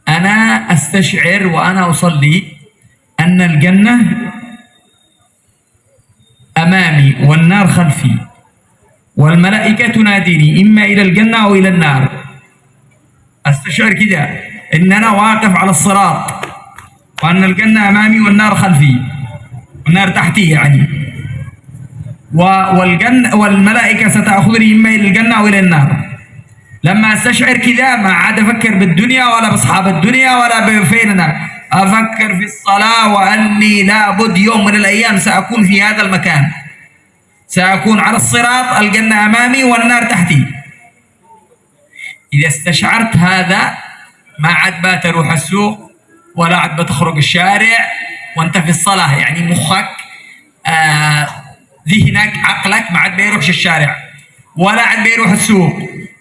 أنا أستشعر وأنا أصلي أن الجنة أمامي والنار خلفي، والملائكة تناديني إما إلى الجنة أو إلى النار. أستشعر كده إن أنا واقف على الصراط، وأن الجنة أمامي والنار خلفي، والنار تحتي يعني، والجنة والملائكة ستأخذني إما إلى الجنة أو إلى النار. لما استشعر كذا ما عاد افكر بالدنيا ولا باصحاب الدنيا ولا بفين انا، افكر في الصلاه واني لابد يوم من الايام ساكون في هذا المكان، ساكون على الصراط، الجنه امامي والنار تحتي. اذا استشعرت هذا ما عاد بات اروح السوق ولا عاد بتخرج الشارع وانت في الصلاه، يعني مخك ذهنك عقلك ما عاد بيروحش الشارع ولا عاد بيروح السوق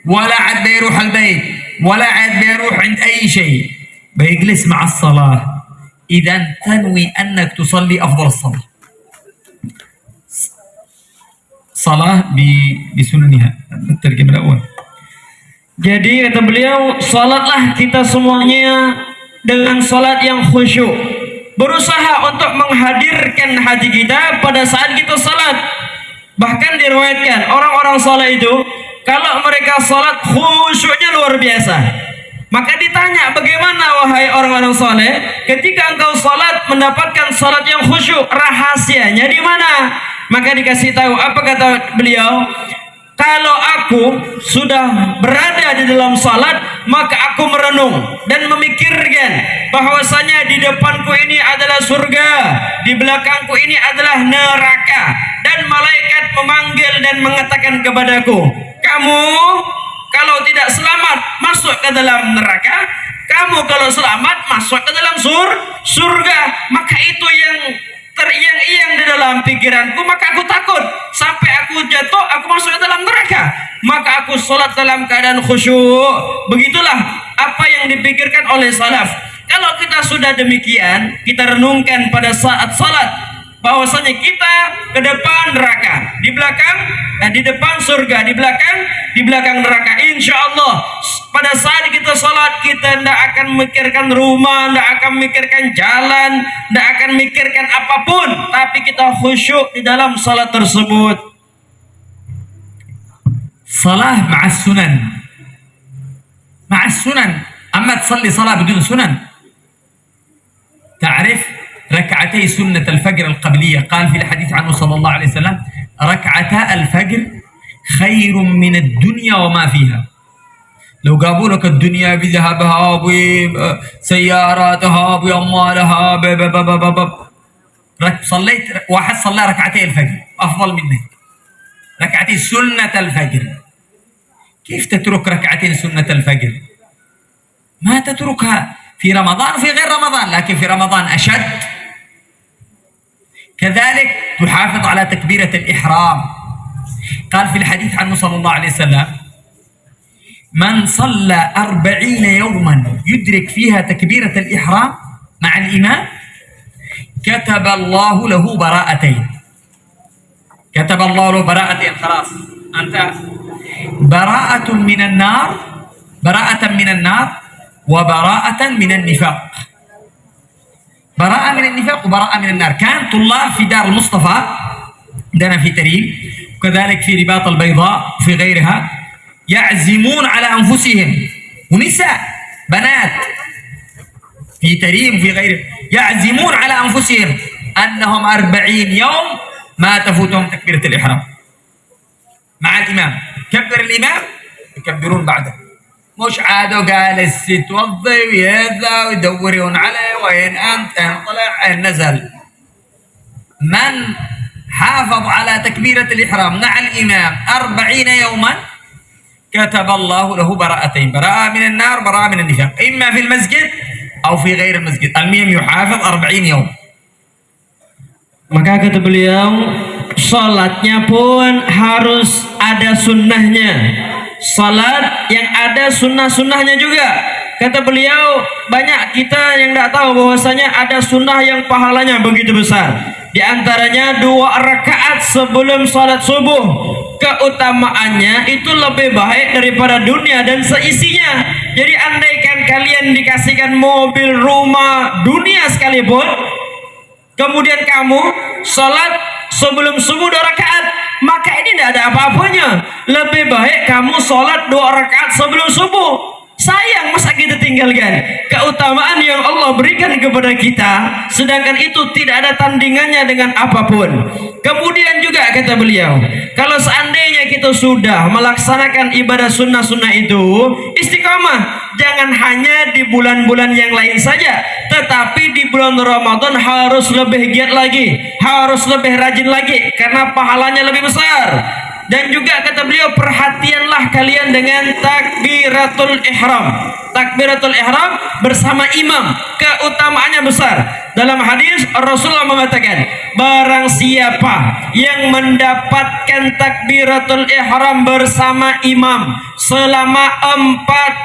ولا عاد بيروح البيت ولا عاد بيروح عند أي شيء، بيجلس مع الصلاة. إذا تنوي أنك تصلي أفضل الصلاة، صلاة بسننها. الترجمة الأول. Jadi kata beliau, salatlah kita semuanya dengan salat yang khusyuk. Berusaha untuk menghadirkan hati kita pada saat kita salat. Bahkan diriwayatkan orang-orang saleh itu kalau mereka salat khusyuknya luar biasa. Maka ditanya, bagaimana wahai orang-orang saleh ketika engkau salat mendapatkan salat yang khusyuk, rahasianya di mana? Maka dikasih tahu, apa kata beliau? Kalau aku sudah berada di dalam salat, maka aku merenung dan memikirkan bahwasanya di depanku ini adalah surga, di belakangku ini adalah neraka, dan malaikat memanggil dan mengatakan kepadaku, kamu kalau tidak selamat masuk ke dalam neraka, kamu kalau selamat masuk ke dalam surga. Maka itu yang teriang-iang di dalam pikiranku, maka aku takut sampai aku jatuh, aku masuk ke dalam neraka. Maka aku sholat dalam keadaan khusyuk. Begitulah apa yang dipikirkan oleh salaf. Kalau kita sudah demikian, kita renungkan pada saat salat bahwasanya kita ke depan neraka, di belakang, di depan surga, di belakang neraka. Insya Allah pada saat kita salat, kita tidak akan memikirkan rumah, tidak akan memikirkan jalan, tidak akan memikirkan apapun, tapi kita khusyuk di dalam salat tersebut. Salah ma'as sunan, ma'as sunan. Amma تصلي صلاة بدون سنن. تعرف ركعتي سنة الفجر القبلية، قال في الحديث عنه صلى الله عليه وسلم ركعتا الفجر خير من الدنيا وما فيها. لو جابوا لك الدنيا بذهبها وسياراتها بأموالها صليت واحد صلى ركعتي الفجر أفضل منك ركعتي سنة الفجر. كيف تترك ركعتين سنة الفجر؟ ما تتركها في رمضان وفي غير رمضان، لكن في رمضان أشد. كذلك تحافظ على تكبيرة الإحرام. قال في الحديث عنه صلى الله عليه وسلم من صلى 40 يوما يدرك فيها تكبيرة الإحرام مع الإمام كتب الله له براءتين. كتب الله له براءتين، خلاص أنت براءة من النار، براءة من النار وبراءة من النفاق. براءة من النفاق وبراءة من النار. كان طلاب في دار المصطفى عندنا في تريم، وكذلك في رباط البيضاء في غيرها، يعزمون على أنفسهم، ونساء بنات في تريم في غيره يعزمون على أنفسهم أنهم 40 يوم ما تفوتهم تكبيرة الإحرام مع الإمام. كبر الإمام يكبرون بعده، مش عادوا جالس يتوضي ويهذا ويدورون عليه وين أنت، إن طلع إن نزل. من حافظ على تكبيرة الإحرام مع الإمام 40 يوما كتب الله له براءتين، براءة من النار براءة من النفاق، إما في المسجد أو في غير المسجد. المهم يحافظ 40 يوم. Maka kata beliau, salatnya pun harus ada sunnahnya. Salat yang ada sunnah-sunnahnya juga. Kata beliau, banyak kita yang tidak tahu bahwasanya ada sunnah yang pahalanya begitu besar. Di antaranya 2 rakaat sebelum salat subuh. Keutamaannya itu lebih baik daripada dunia dan seisinya. Jadi andaikan kalian dikasihkan mobil, rumah, dunia sekalipun, kemudian kamu salat sebelum subuh 2 rakaat, maka ini tidak ada apa-apanya. Lebih baik kamu salat 2 rakaat sebelum subuh. Sayang masa kita tinggalkan keutamaan yang Allah berikan kepada kita, sedangkan itu tidak ada tandingannya dengan apapun. Kemudian juga kata beliau, kalau seandainya kita sudah melaksanakan ibadah sunnah-sunnah itu, istiqamah. Jangan hanya di bulan-bulan yang lain saja, tetapi di bulan Ramadan harus lebih giat lagi, harus lebih rajin lagi, karena pahalanya lebih besar. Dan juga kata beliau, perhatianlah kalian dengan takbiratul ihram. Takbiratul ihram bersama imam, keutamaannya besar. Dalam hadis Rasulullah mengatakan, barang siapa yang mendapatkan takbiratul ihram bersama imam selama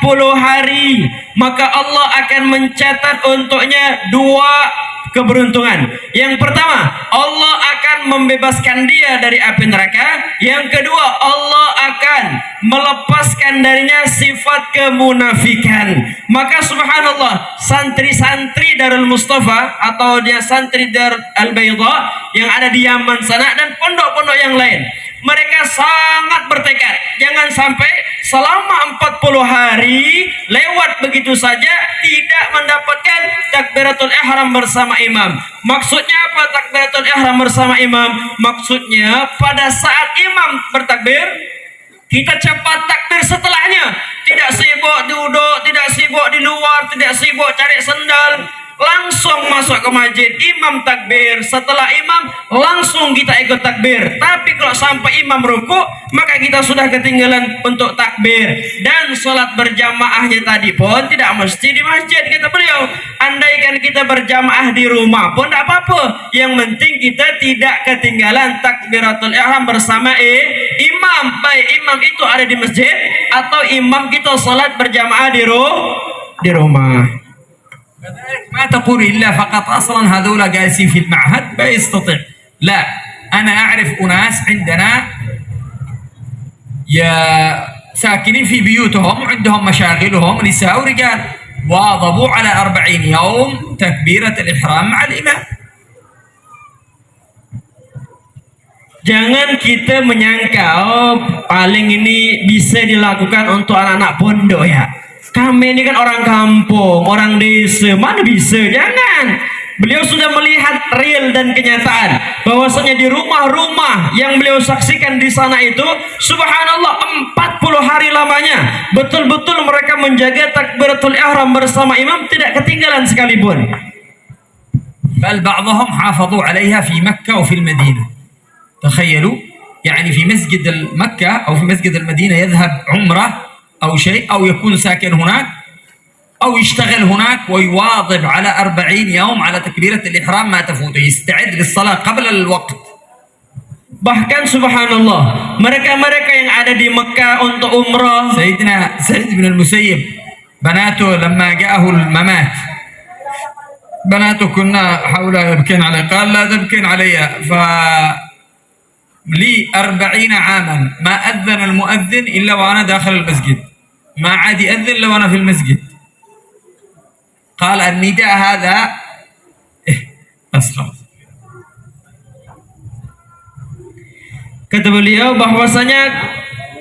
40 hari, maka Allah akan mencatat untuknya 2 keberuntungan. Yang pertama, Allah akan membebaskan dia dari api neraka. Yang kedua, Allah akan melepaskan darinya sifat kemunafikan. Maka subhanallah, santri-santri Darul Mustafa atau dia santri Dar Al-Bayda yang ada di Yaman sana dan pondok-pondok yang lain, mereka sangat bertekad jangan sampai selama 40 hari lewat begitu saja tidak mendapatkan takbiratul ihram bersama imam. Maksudnya apa takbiratul ihram bersama imam? Maksudnya pada saat imam bertakbir, kita cepat takbir setelahnya. Tidak sibuk duduk, tidak sibuk di luar, tidak sibuk cari sendal. Langsung masuk ke masjid, imam takbir, setelah imam langsung kita ikut takbir. Tapi kalau sampai imam rukuk, maka kita sudah ketinggalan untuk takbir. Dan sholat berjamaahnya tadi pun tidak mesti di masjid, kata beliau. Andaikan kita berjamaah di rumah pun tidak apa-apa, yang penting kita tidak ketinggalan takbiratul ihram bersama imam. Baik imam itu ada di masjid atau imam kita sholat berjamaah di rumah. ما تقول إلا فقط أصلا هذولا جالسين في المعهد ما يستطيع. لا، أنا أعرف أناس عندنا ساكنين في بيوتهم وعندهم مشاغلهم نساء ورجال، واظبوا على 40 يوم تكبيرة الإحرام مع الإمام. Jangan kita menyangka paling ini bisa dilakukan untuk anak-anak pondok ya. Kami ini kan orang kampung, orang desa, mana bisa? Jangan. Beliau sudah melihat real dan kenyataan bahwasanya di rumah-rumah yang beliau saksikan di sana itu, subhanallah 40 hari lamanya betul-betul mereka menjaga takbiratul ihram bersama imam, tidak ketinggalan sekalipun. بل بعضهم حافظوا عليها في مكة وفي المدينة. تخيلوا، يعني في مسجد مكة أو في مسجد المدينة يذهب عمرة أو شيء، أو يكون ساكن هناك أو يشتغل هناك ويواظب على 40 يوم على تكبيرة الإحرام ما تفوته، يستعد للصلاة قبل الوقت. Bahkan subhanallah, mereka-mereka yang ada di Mekah untuk umrah, سيدنا سعيد بن المسيب بناته لما جاءه الممات، بناته كنا حوله يبكين عليه، قال لا تبكين علي، لي 40 عاما ما أذن المؤذن إلا وأنا داخل المسجد، ما عاد يأذن إلا وأنا في المسجد. قال النداء هذا بس خلاص. Kata beliau bahwasanya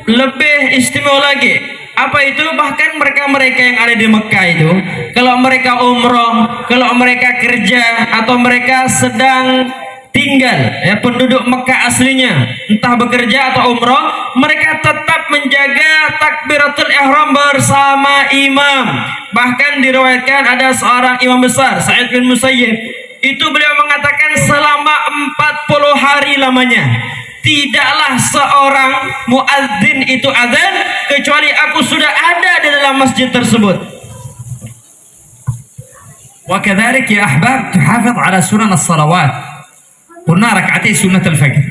lebih istimewa lagi. Apa itu? Bahkan mereka-mereka yang ada di Mekah itu, kalau mereka umroh, kalau mereka kerja, atau mereka sedang tinggal, ya penduduk Mekah aslinya, entah bekerja atau umroh, mereka tetap menjaga takbiratul ihram bersama imam. Bahkan diriwayatkan ada seorang imam besar, Sa'id bin Musayyib, itu beliau mengatakan selama 40 hari lamanya tidaklah seorang muadzin itu azan kecuali aku sudah ada di dalam masjid tersebut. وكذلك يا أحباب تحافظ على سنن الصلوات. قلنا ركعتي سنة الفجر،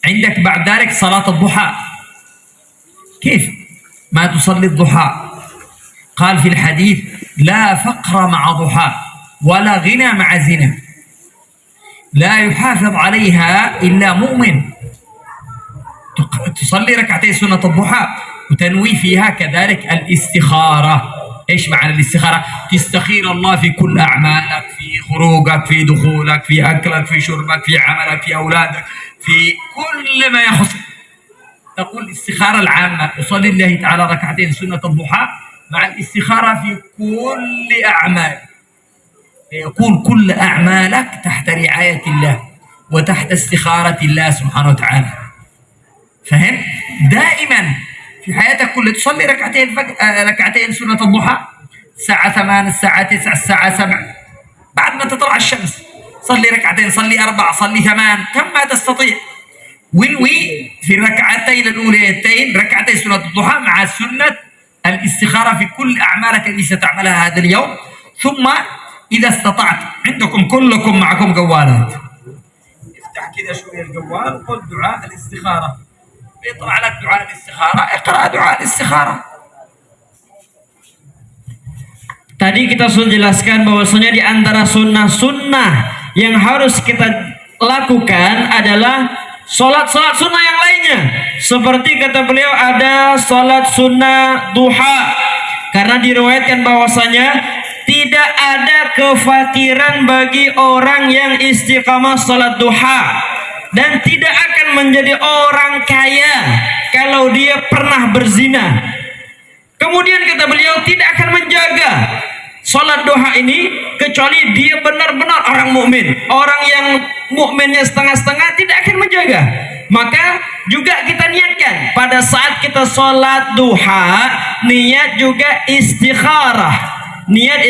عندك بعد ذلك صلاة الضحى. كيف ما تصلي الضحى؟ قال في الحديث لا فقر مع ضحى ولا غنى مع زنا. لا يحافظ عليها إلا مؤمن. تصلي ركعتين سنة الضحى وتنوي فيها كذلك الاستخارة. ايش معنى الاستخارة؟ تستخير الله في كل أعمالك، في خروجك، في دخولك، في أكلك، في شربك، في عملك، في أولادك، في كل ما يخصك. تقول الاستخارة العامة، تصلي الله تعالى ركعتين سنة الضحى مع الاستخارة في كل أعمالك، يكون كل أعمالك تحت رعاية الله وتحت استخارة الله سبحانه وتعالى. فهم؟ دائما في حياتك كلها تصلي ركعتين سنة الضحى الساعة 8 الساعة 9 الساعة 7 بعد ما تطلع الشمس. صلي ركعتين، صلي 4، صلي 8 كم ما تستطيع. وانوي في الركعتين الأوليتين ركعتين سنة الضحى مع سنة الاستخارة في كل أعمالك التي ستعملها هذا اليوم. ثم إذا استطعت، عندكم كلكم معكم جوالات، افتح كذا شوية الجوال وقل دعاء الاستخارة، يطلع لك دعاء الاستخارة، اقرأ دعاء الاستخارة. Tadi kita sudah jelaskan bahwasanya di antara sunnah-sunnah yang harus kita lakukan adalah sholat-sholat sunnah yang lainnya. Seperti kata beliau ada sholat sunnah duha. Karena diriwayatkan bahwasanya tidak ada kefakiran bagi orang yang istiqamah sholat duha. Dan tidak akan menjadi orang kaya kalau dia pernah berzina. Kemudian kata beliau tidak akan menjaga sholat duha ini kecuali dia benar-benar orang mukmin. Orang yang mukminnya setengah-setengah tidak akan menjaga. Maka juga kita niatkan pada saat kita sholat duha, niat juga istikharah. Niat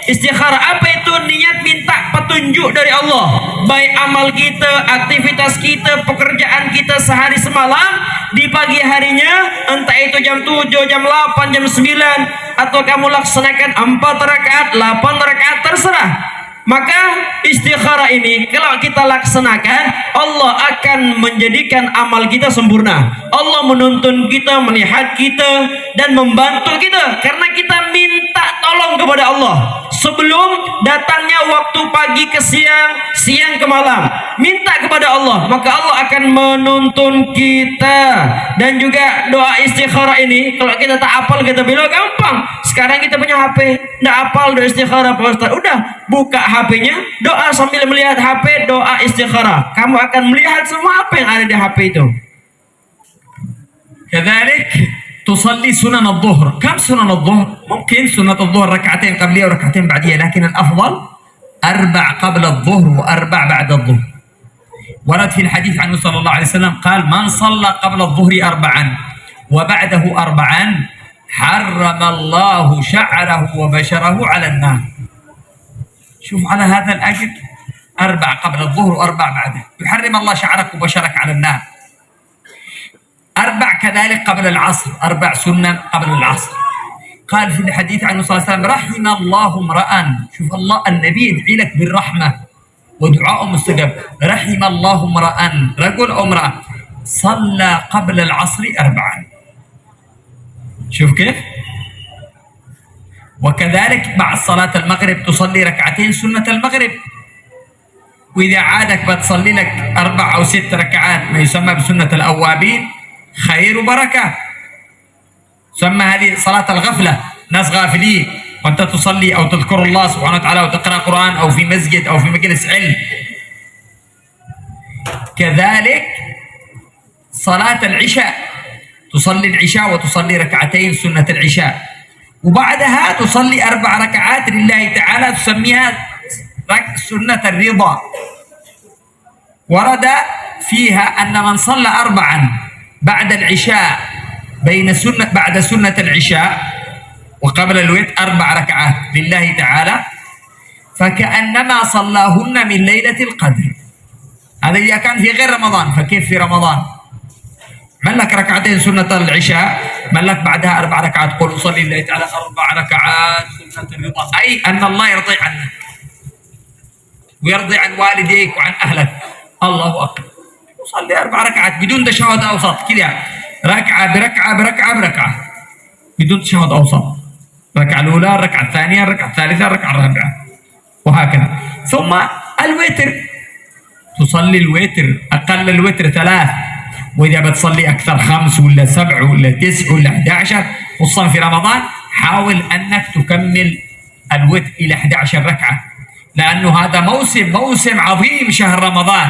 istikharah. Apa itu? Niat minta petunjuk dari Allah. Baik amal kita, aktivitas kita, pekerjaan kita sehari semalam, di pagi harinya, entah itu jam 7, jam 8, jam 9, atau kamu laksanakan 4 rakaat, 8 rakaat, terserah. Maka istikharah ini kalau kita laksanakan, Allah akan menjadikan amal kita sempurna. Allah menuntun kita, melihat kita, dan membantu kita karena kita minta tolong kepada Allah sebelum datangnya waktu pagi ke siang, siang ke malam. Minta kepada Allah, maka Allah akan menuntun kita. Dan juga doa istikharah ini kalau kita tak hafal, kita bilang gampang. Sekarang kita punya HP, tidak hafal doa istikharah Pak Ustaz. Udah, buka HP-nya, doa sambil melihat HP, doa istikharah. Kamu akan melihat semua apa yang ada di HP itu. كذلك تصلي سنن الظهر. كم سنن الظهر؟ ممكن سنة الظهر ركعتين قبلية وركعتين بعدية، لكن الأفضل 4 قبل الظهر و4 بعد الظهر. ورد في الحديث عنه صلى الله عليه وسلم قال: من صلى قبل الظهر 4 وبعده 4 حرم الله شعره وبشره على النار. شوف على هذا الأجر، 4 قبل الظهر و4 بعده، يحرم الله شعرك وبشرك على النار. 4 كذلك قبل العصر، 4 سنن قبل العصر. قال في الحديث عنه صلى الله عليه وسلم: رحم الله امرأ، شوف الله النبي يدعي لك بالرحمة ودعاء مستجاب. رحم الله امرأ، رجل أو امرأة، صلى قبل العصر 4. شوف كيف. وكذلك بعد صلاة المغرب تصلي ركعتين سنة المغرب. وإذا عادك بتصلي لك 4 أو 6 ركعات ما يسمى بسنة الأوابين، خير وبركة. سمى هذه صلاة الغفلة، ناس غافلين وأنت تصلي أو تذكر الله سبحانه وتعالى وتقرأ قرآن أو في مسجد أو في مجلس علم. كذلك صلاة العشاء، تصلي العشاء وتصلي ركعتين سنة العشاء، وبعدها تصلي 4 ركعات لله تعالى تسميها سنة الرضا. ورد فيها أن من صلى 4 بعد العشاء بعد سنة العشاء وقبل الوتر 4 ركعات لله تعالى فكأنما صلاهن من ليلة القدر. هذا إذا كان في غير رمضان، فكيف في رمضان؟ من لك ركعتين سنة العشاء، من لك بعدها 4 ركعات، قل صلي لله تعالى 4 ركعات سنة الرضا، أي أن الله يرضي عنك ويرضي عن والديك وعن أهلك. الله أكبر، صلي 4 ركعات بدون تشهد أوسط كذا، ركعة بركعة بركعة بركعة بدون تشهد أوسط. الركعة الأولى، الركعة الثانية، الركعة الثالثة، الركعة الرابعة، وهكذا. ثم الوتر تصلي الوتر أقل الوتر 3، وإذا بتصلي أكثر 5 ولا 7 ولا 9 ولا 11، خصوصا في رمضان حاول أنك تكمل الوتر إلى 11 ركعة، لأنه هذا موسم عظيم شهر رمضان.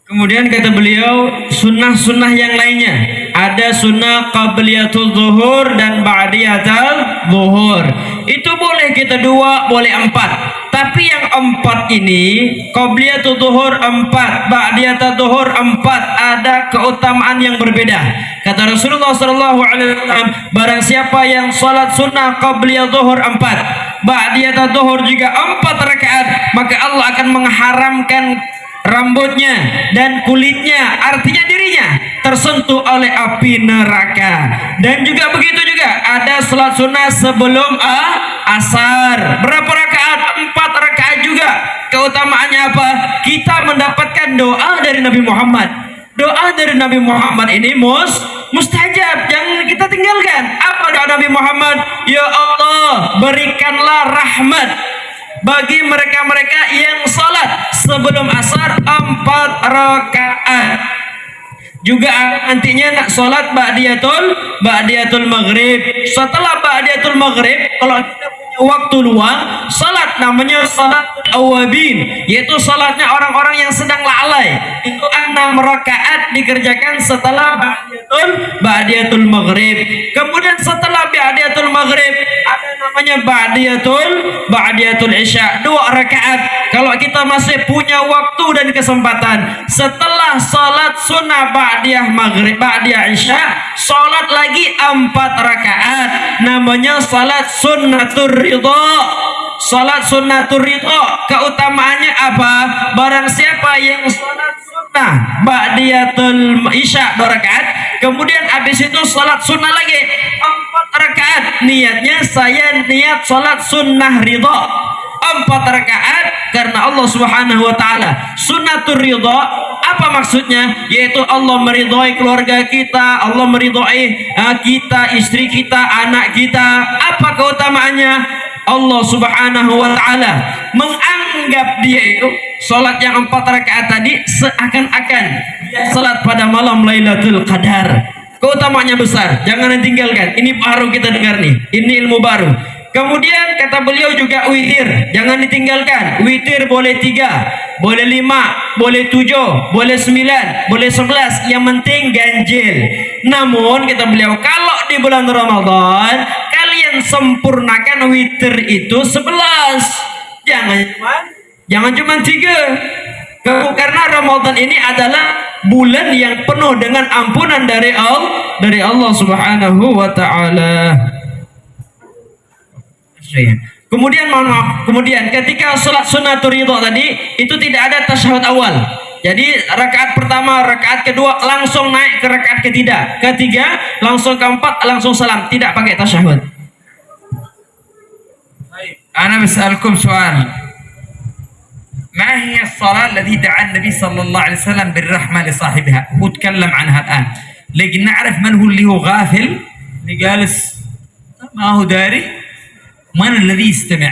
Kemudian kata beliau, sunnah-sunnah yang lainnya. Ada sunnah qabliyatul zuhur dan ba'diyatul zuhur. Itu boleh kita 2, boleh 4. Tapi yang 4 ini, qabliyatul zuhur 4, ba'diyatul zuhur 4, ada keutamaan yang berbeda. Kata Rasulullah SAW, barang siapa yang salat sunnah qabliyatul zuhur 4, ba'diyatul zuhur juga 4 rakaat, maka Allah akan mengharamkan rambutnya dan kulitnya, artinya dirinya tersentuh oleh api neraka. Dan juga begitu juga ada salat sunnah sebelum asar. Berapa rakaat? 4 rakaat juga. Keutamaannya apa? Kita mendapatkan doa dari Nabi Muhammad. Doa dari Nabi Muhammad ini mustajab, jangan kita tinggalkan. Apa doa Nabi Muhammad? Ya Allah, berikanlah rahmat bagi mereka-mereka yang salat sebelum asar 4 rakaat. Juga nantinya nak salat ba'diyatul maghrib. Setelah ba'diyatul maghrib, kalau kita punya waktu luang, salat namanya salat awabin, yaitu salatnya orang-orang yang sedang lalai. Itu 6 rakaat dikerjakan setelah ba'diyatul maghrib. Kemudian setelah ba'diyatul maghrib ada namanya ba'diyatul isya, 2 rakaat. Kalau kita masih punya waktu dan kesempatan, setelah salat sunnah ba'diyah maghrib, ba'diyah isya, salat lagi 4 rakaat, namanya salat sunnatur ridha. Salat sunnatur ridha, keutamaannya apa? Barang siapa yang salat sunnah ba'diyatul isya 2 rakaat, kemudian habis itu salat sunnah lagi 4 rakaat, niatnya saya niat salat sunnah ridha 4 rakaat karena Allah Subhanahu wa taala. Sunnatur ridha apa maksudnya? Yaitu Allah meridhai keluarga kita, Allah meridhai kita, istri kita, anak kita. Apa keutamaannya? Allah Subhanahu wa taala menganggap dia itu salat yang 4 rakaat tadi seakan-akan salat pada malam Lailatul Qadar. Keutamaannya besar, jangan ditinggalkan. Ini baru kita dengar nih, ini ilmu baru. Kemudian kata beliau juga witir, jangan ditinggalkan. Witir boleh 3, boleh 5, boleh 7, boleh 9, boleh 11, yang penting ganjil. Namun kata beliau, kalau di bulan Ramadan kalian sempurnakan witir itu 11, jangan cuma 3. Karena Ramadan ini adalah bulan yang penuh dengan ampunan dari Allah Subhanahu wa taala. Kemudian mohon maaf, kemudian ketika salat sunnatur ridha tadi itu tidak ada tasyahud awal. Jadi rakaat pertama, rakaat kedua langsung naik ke rakaat ketiga langsung keempat langsung salam, tidak pakai tasyahud. أنا بسألكم سؤال، ما هي الصلاة التي دعا النبي صلى الله عليه وسلم بالرحمة لصاحبها؟ هو تكلم عنها الآن، لكن نعرف من هو اللي هو غافل اللي جالس ما هو داري، من الذي يستمع؟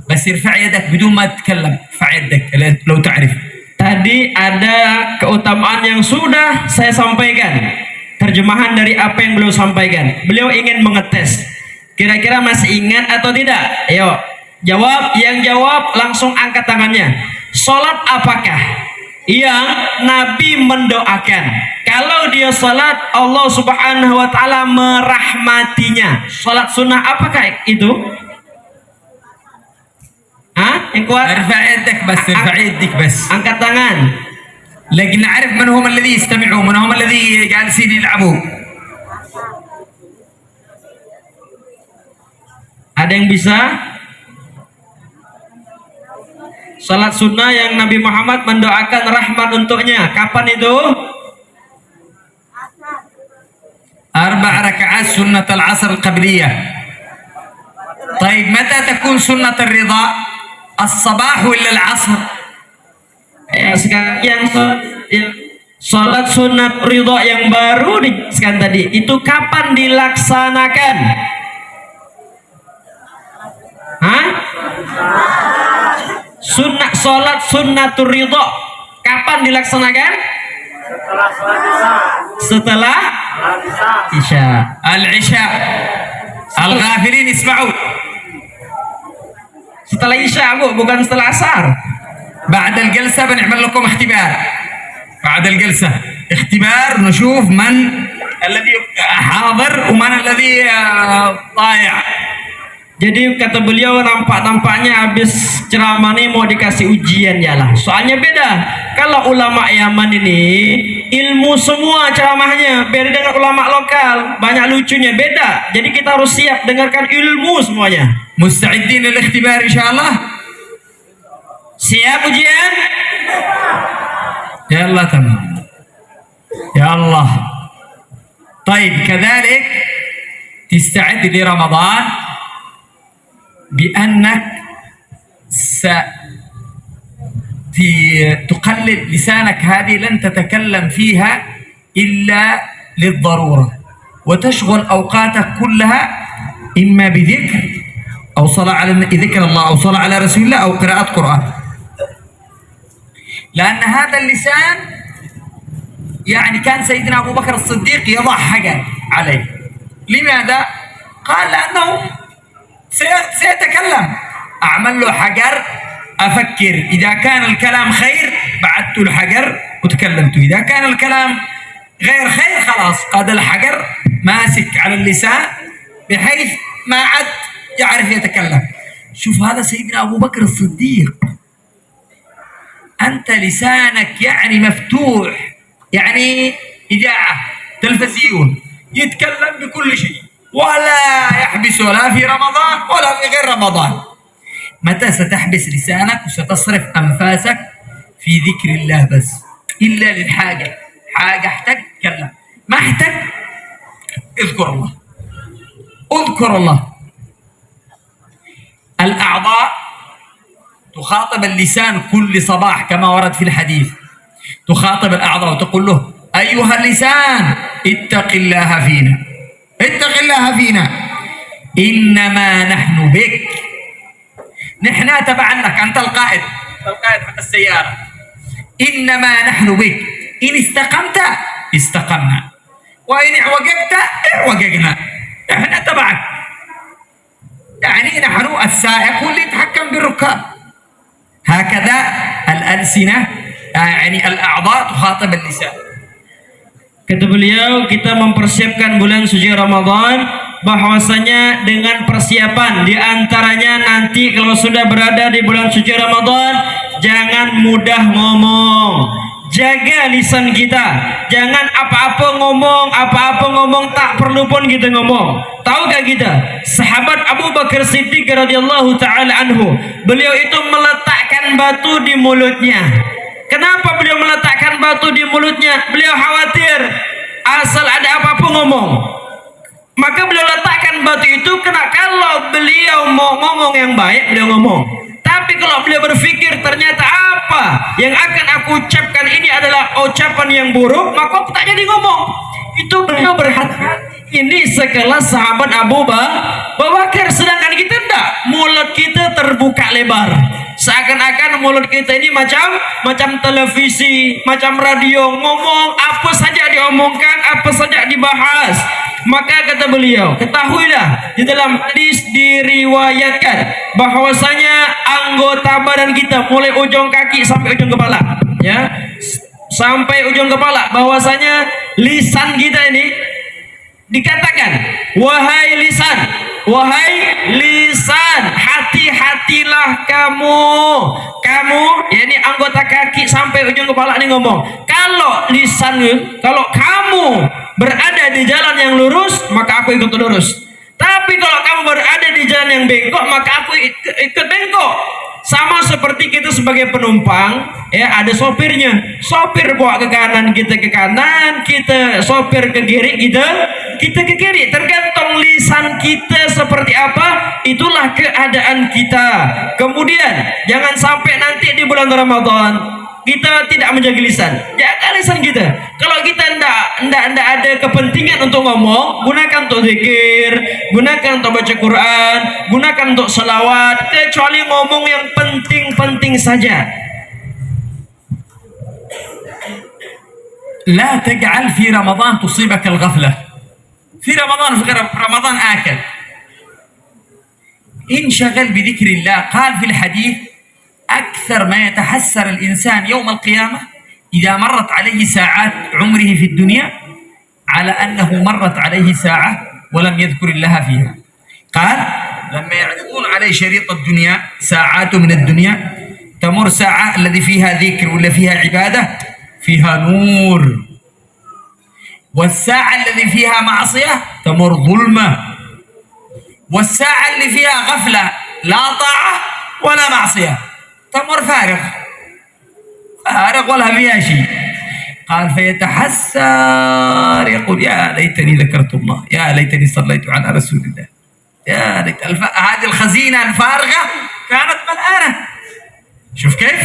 بس ارفع يدك بدون ما تتكلم، ارفع يدك لو تعرف. Tadi ada keutamaan yang sudah saya sampaikan, terjemahan dari apa yang beliau sampaikan. Beliau ingin mengetes, kira-kira masih ingat atau tidak? Ayo jawab, yang jawab langsung angkat tangannya. Salat apakah yang Nabi mendoakan? Kalau dia salat Allah Subhanahu wa taala merahmatinya. Salat sunnah apakah itu? Yang kuat? ارفع يدك بس، ارفع يدك بس. Angkat tangan. لكن نعرف من هم الذي يستمعون، من هم الذي جالسين يلعبوا. Ada yang bisa? Salat sunnah yang Nabi Muhammad mendoakan rahmat untuknya, kapan itu? 4 ركعات سنة العصر القبلية. طيب متى تكون سنة الرضا؟ الصباح ولا العصر؟ Sekarang yang salat sunat ridha yang baru dijelaskan tadi itu kapan dilaksanakan? Sunnah sholat sunnatur ridho kapan dilaksanakan? Setelah Isya. العشاء. الغافلين اسمعوا. Setelah Isya, Bu, bukan setelah asar. بعد الجلسة بنعمل لكم اختبار. بعد الجلسة اختبار نشوف من الذي حاضر ومن الذي ضايع. Jadi kata beliau nampaknya habis ceramah ini mau dikasih ujian ya lah. Soalnya beda. Kalau ulama Yaman ini ilmu semua ceramahnya, beda dengan ulama lokal. Banyak lucunya, beda. Jadi kita harus siap dengarkan ilmu semuanya. مستعدين للاختبار إن شاء الله؟ Siap ujian? يا الله تمام. يا الله. طيب كذلك تستعد لرمضان بأنك تقلل لسانك، هذه لن تتكلم فيها إلا للضرورة، وتشغل أوقاتك كلها إما بذكر أو صلاة على ذكر الله أو صلاة على رسول الله أو قراءة قرآن، لأن هذا اللسان يعني كان سيدنا أبو بكر الصديق يضع حجر عليه. لماذا؟ قال لأنه سيتكلم، أعمل له حجر أفكر، إذا كان الكلام خير بعدت الحجر وتكلمت، إذا كان الكلام غير خير خلاص قاد الحجر ماسك على اللسان بحيث ما عاد يعرف يتكلم. شوف هذا سيدنا أبو بكر الصديق، أنت لسانك يعني مفتوح، يعني إذاعة تلفزيون، يتكلم بكل شيء ولا يحبس ولا في رمضان ولا في غير رمضان. متى ستحبس لسانك وستصرف أنفاسك في ذكر الله بس، إلا للحاجة، حاجة احتاج تكلم، ما احتاج اذكر الله، اذكر الله. الأعضاء تخاطب اللسان كل صباح كما ورد في الحديث، تخاطب الأعضاء وتقول له أيها اللسان اتق الله فينا، اتق الله فينا، إنما نحن بك، نحن تبعا لك، أنت القائد، القائد حق السيارة، إنما نحن بك، إن استقمت استقمنا وإن اعوججت اعوججنا، نحن تبعك، يعني نحن السائق واللي يتحكم بالركاب. هكذا الألسنة يعني الأعضاء تخاطب اللسان. Kata beliau, kita mempersiapkan bulan suci Ramadan, bahwasanya dengan persiapan diantaranya nanti kalau sudah berada di bulan suci Ramadan, jangan mudah ngomong, jaga lisan kita, jangan apa-apa ngomong tak perlu pun kita ngomong. Tahukah kita sahabat Abu Bakar Siddiq radhiyallahu taala anhu, beliau itu meletakkan batu di mulutnya. Kenapa beliau meletakkan batu di mulutnya? Beliau khawatir asal ada apa-apa ngomong. Maka beliau letakkan batu itu karena kalau beliau mau ngomong yang baik, beliau ngomong. Tapi kalau beliau berpikir ternyata apa yang akan aku ucapkan ini adalah ucapan yang buruk, maka tak jadi ngomong. Itu beliau berhati-hati. Ini sekelas sahabat Abu Bakar, sedangkan kita tidak. Mulut kita terbuka lebar. Seakan-akan mulut kita ini macam televisi, macam radio, ngomong apa saja diomongkan, apa saja dibahas. Maka kata beliau, ketahuilah di dalam hadis diriwayatkan bahwasanya anggota badan kita mulai ujung kaki sampai ujung kepala, ya, sampai ujung kepala, bahwasanya lisan kita ini dikatakan, wahai lisan, hati-hatilah kamu, yakni anggota kaki sampai ujung kepala ini ngomong. Kalau lisan, kalau kamu berada di jalan yang lurus, maka aku ikut lurus. Tapi kalau kamu berada di jalan yang bengkok, maka aku ikut bengkok. Sama seperti kita sebagai penumpang, ya, ada sopirnya. Sopir bawa ke kanan, kita ke kanan, kita sopir ke kiri, kita ke kiri. Tergantung lisan kita seperti apa, itulah keadaan kita. Kemudian jangan sampai nanti di bulan Ramadan kita tidak menjaga lisan. Jaga kebiasaan kita. Kalau kita ndak ada kepentingan untuk ngomong, gunakan untuk zikir, gunakan untuk baca Quran, gunakan untuk salawat, kecuali ngomong yang penting-penting saja. لا تجعل في رمضان تصيبك الغفلة. في رمضان آكل انشغل بذكر الله. قال في الحديث أكثر ما يتحسر الإنسان يوم القيامة إذا مرت عليه ساعات عمره في الدنيا على أنه مرت عليه ساعة ولم يذكر الله فيها. قال لما يعرضون عليه شريط الدنيا ساعات من الدنيا تمر ساعة الذي فيها ذكر ولا فيها عبادة فيها نور، والساعة الذي فيها معصية تمر ظلمة، والساعة اللي فيها غفلة لا طاعة ولا معصية تمر فارغ ولا فيها شيء. قال فيتحسر يقول يا ليتني ذكرت الله، يا ليتني صليت على رسول الله، يا ليت هذه الخزينة الفارغة كانت ملآنة. شوف كيف؟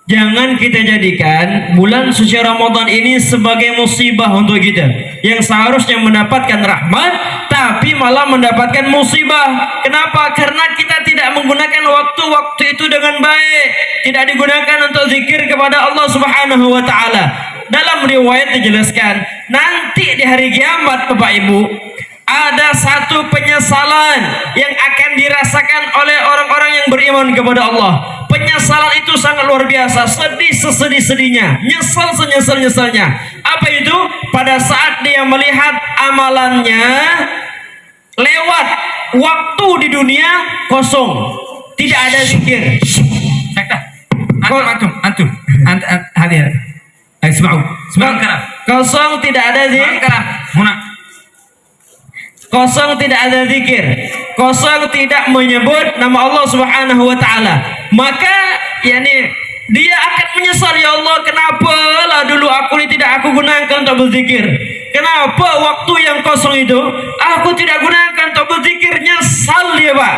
Jangan kita jadikan bulan suci Ramadan ini sebagai musibah untuk kita, yang seharusnya mendapatkan rahmat tapi malah mendapatkan musibah. Kenapa? Karena kita tidak menggunakan waktu-waktu itu dengan baik, tidak digunakan untuk zikir kepada Allah Subhanahu wa taala. Dalam riwayat dijelaskan, nanti di hari kiamat Bapak Ibu, ada satu penyesalan yang akan dirasakan oleh orang-orang yang beriman kepada Allah. Penyesalan itu sangat luar biasa, sedih sesedih-sedihnya, nyesal senyesal-nyesalnya. Apa itu? Pada saat dia melihat amalannya lewat, waktu di dunia kosong, tidak ada zikir. Antum hadir. Isma'u kalam. Kosong, tidak ada zikir. Kosong, tidak ada zikir. Kosong, tidak menyebut nama Allah Subhanahu wa taala. Maka dia akan menyesal, ya Allah, kenapa lah dulu aku tidak aku gunakan untuk berzikir? Kenapa waktu yang kosong itu aku tidak gunakan untuk berzikir? Nyesal dia, Pak.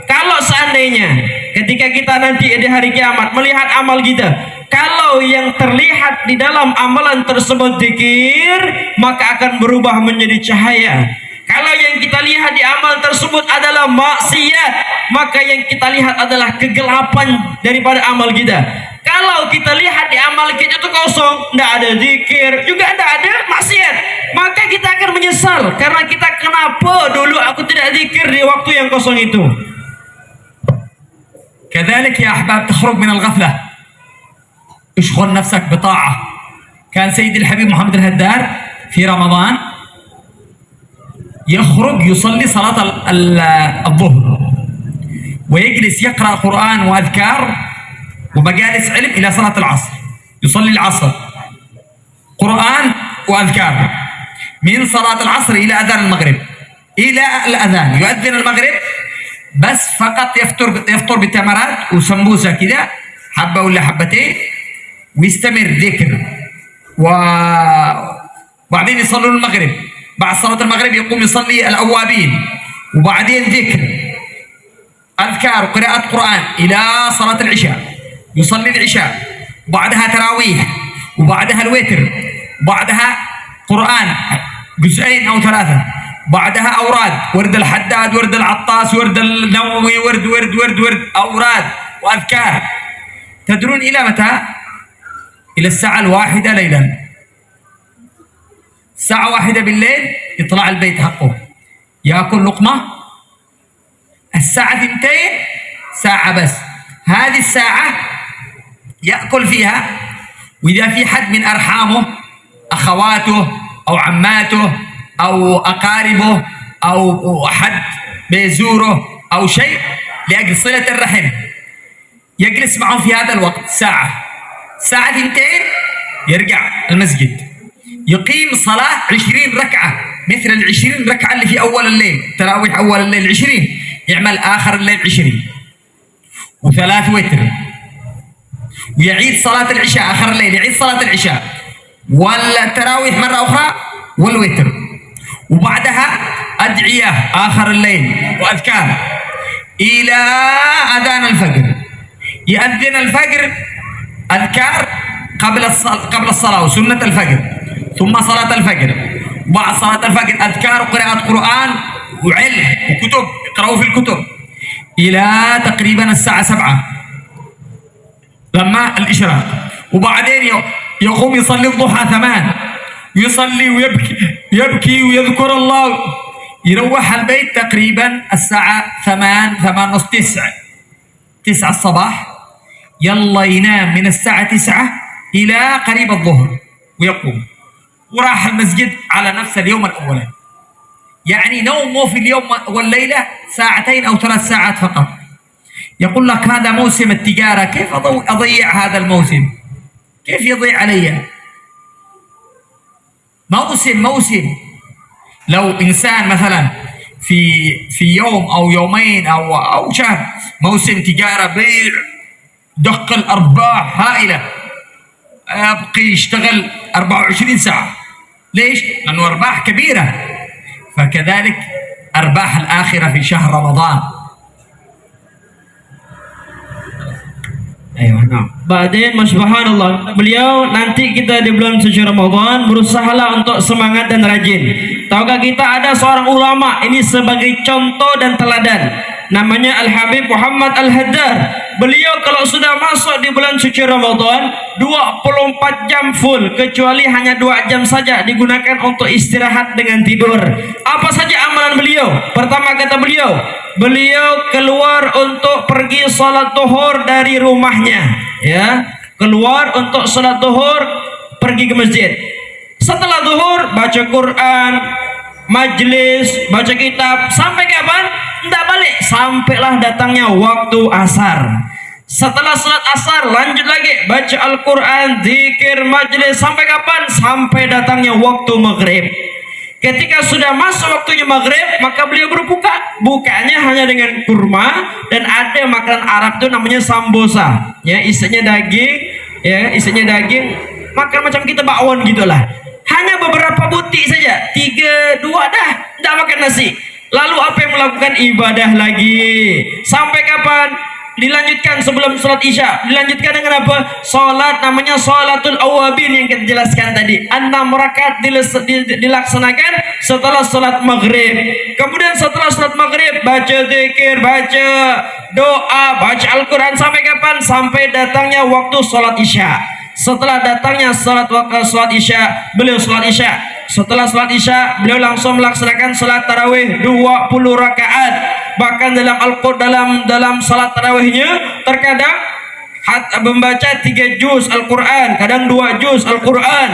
Kalau seandainya ketika kita nanti di hari kiamat melihat amal kita, kalau yang terlihat di dalam amalan tersebut zikir, maka akan berubah menjadi cahaya. Kalau yang kita lihat di amal tersebut adalah maksiat, maka yang kita lihat adalah kegelapan daripada amal kita. Kalau kita lihat di amal kita itu kosong, tidak ada zikir, juga tidak ada maksiat, maka kita akan menyesal karena kita, kenapa dulu aku tidak zikir di waktu yang kosong itu. كذلك يا أحباب تخرج من الغفلة، اشغل نفسك بطاعة. كان سيد الحبيب محمد الهدار في رمضان يخرج يصلي صلاة الظهر ويجلس يقرأ قرآن وأذكار ومجالس علم إلى صلاة العصر. يصلي العصر قرآن وأذكار من صلاة العصر إلى أذان المغرب، إلى الأذان يؤذن المغرب، بس فقط يفطر بتمرات وسمبوسة كده، حبة ولا حبتين، ويستمر ذكر. وبعدين يصلون المغرب، بعد صلاة المغرب يقوم يصلي الأوابين، وبعدين ذكر أذكار وقراءة قرآن إلى صلاة العشاء. يصلي العشاء، وبعدها تراويح، وبعدها الوتر، وبعدها قرآن جزئين أو ثلاثة، بعدها أوراد، ورد الحداد، ورد العطاس، ورد النووي، ورد ورد ورد ورد أوراد وأذكار. تدرون إلى متى؟ إلى الساعة 1 ليلا. الساعة 1 بالليل يطلع البيت حقه يأكل لقمة. الساعة 2 ساعة بس، هذه الساعة يأكل فيها، وإذا في حد من أرحامه، أخواته أو عماته أو أقاربه أو أحد بيزوره أو شيء لأجل صلة الرحم، يجلس معهم في هذا الوقت ساعة 2 يرجع المسجد، يقيم صلاة 20 ركعة مثل 20 ركعة اللي في أول الليل، تراويح أول الليل 20، يعمل آخر الليل 20، و3 وتر، ويعيد صلاة العشاء آخر الليل، يعيد صلاة العشاء والتراويح مرة أخرى والوتر، وبعدها أدعية آخر الليل وأذكار إلى أذان الفجر. يأذن الفجر، أذكار، قبل الصلاة وسنة الفجر، ثم صلاة الفجر، بعد صلاة الفجر أذكار وقراءة قرآن وعلم وكتب، اقرأوا في الكتب إلى تقريبا الساعة 7 لما الإشراق، وبعدين يقوم يصلي الضحى 8، يصلي ويبكي يبكي ويذكر الله، يروح البيت تقريبا الساعة 8 ونص 9 الصباح، يلا ينام من الساعة 9 إلى قريب الظهر ويقوم، وراح المسجد على نفس اليوم الأولاني. يعني نومه في اليوم والليلة 2 أو 3 ساعات فقط. يقول لك هذا موسم التجارة، كيف أضيع هذا الموسم؟ كيف يضيع علي؟ موسم. لو إنسان مثلا في يوم أو يومين أو شهر موسم تجارة، بيع، دخل أرباح هائلة، يبقي يشتغل 24 ساعة. ليش؟ لأنه أرباح كبيرة. فكذلك أرباح الآخرة في شهر رمضان. Ba'din, subhanallah, beliau nanti kita di bulan suci Ramadan berusahalah untuk semangat dan rajin. Tahukah kita ada seorang ulama ini sebagai contoh dan teladan, namanya Al-Habib Muhammad Al-Haddad. Beliau kalau sudah masuk di bulan suci Ramadan 24 jam full, kecuali hanya 2 jam saja digunakan untuk istirahat dengan tidur. Apa saja amalan beliau? Pertama kata beliau keluar untuk pergi salat zuhur dari rumahnya, ya, keluar untuk salat zuhur, pergi ke masjid. Setelah zuhur baca Quran, majlis, baca kitab, sampai kapan? Tidak balik, sampailah datangnya waktu asar. Setelah salat asar lanjut lagi baca Al-Quran, zikir, majlis, sampai kapan? Sampai datangnya waktu maghrib. Ketika sudah masuk waktunya maghrib, maka beliau berbuka. Bukanya hanya dengan kurma, dan ada makanan Arab itu namanya sambosa, ya, isinya daging, makan macam kita bakwan gitulah. Hanya beberapa butik saja, 3-2 dah, tidak makan nasi. Lalu apa yang melakukan ibadah lagi? Sampai kapan? Dilanjutkan sebelum sholat isya, dilanjutkan dengan apa? Sholat namanya sholatul awabin yang kita jelaskan tadi, 6 rakaat dilaksanakan setelah sholat maghrib. Kemudian setelah sholat maghrib baca zikir, baca doa, baca Al-Quran, sampai kapan? Sampai datangnya waktu sholat isya. Setelah datangnya sholat isya, beliau sholat isya. Setelah sholat isya, beliau langsung melaksanakan sholat tarawih 20 rakaat. Bahkan dalam sholat tarawihnya terkadang membaca 3 juz Al-Quran, kadang 2 juz Al-Quran.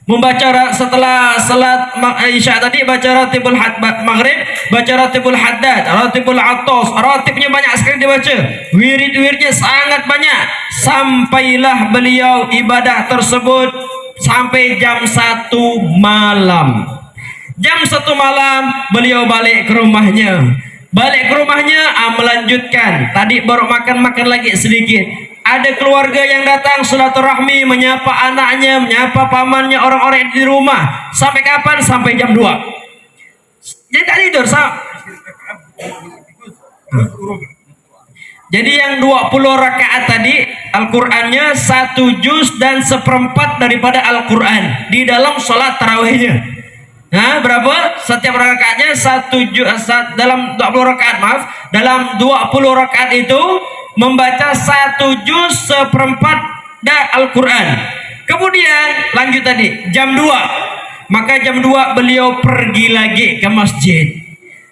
Membaca setelah salat isya tadi baca ratibul maghrib, baca ratibul haddad, ratibul atos, ratibnya banyak sekali dibaca, wirid-wiridnya sangat banyak. Sampailah beliau ibadah tersebut sampai jam 1 malam. Jam 1 malam beliau balik ke rumahnya. Melanjutkan. Tadi baru makan lagi sedikit. Ada keluarga yang datang silaturahmi, menyapa anaknya, menyapa pamannya, orang-orang yang di rumah. Sampai kapan? Sampai jam 2. Jadi tak tidur. Jadi yang 20 rakaat tadi Al-Qur'annya 1 juz dan 1/4 daripada Al-Qur'an di dalam sholat tarawihnya. Nah, berapa? Setiap rakaatnya 1 juz, dalam 20 rakaat, dalam 20 rakaat itu membaca 1 juz 1/4 Al-Quran. Kemudian lanjut tadi jam 2. Maka jam 2 beliau pergi lagi ke masjid.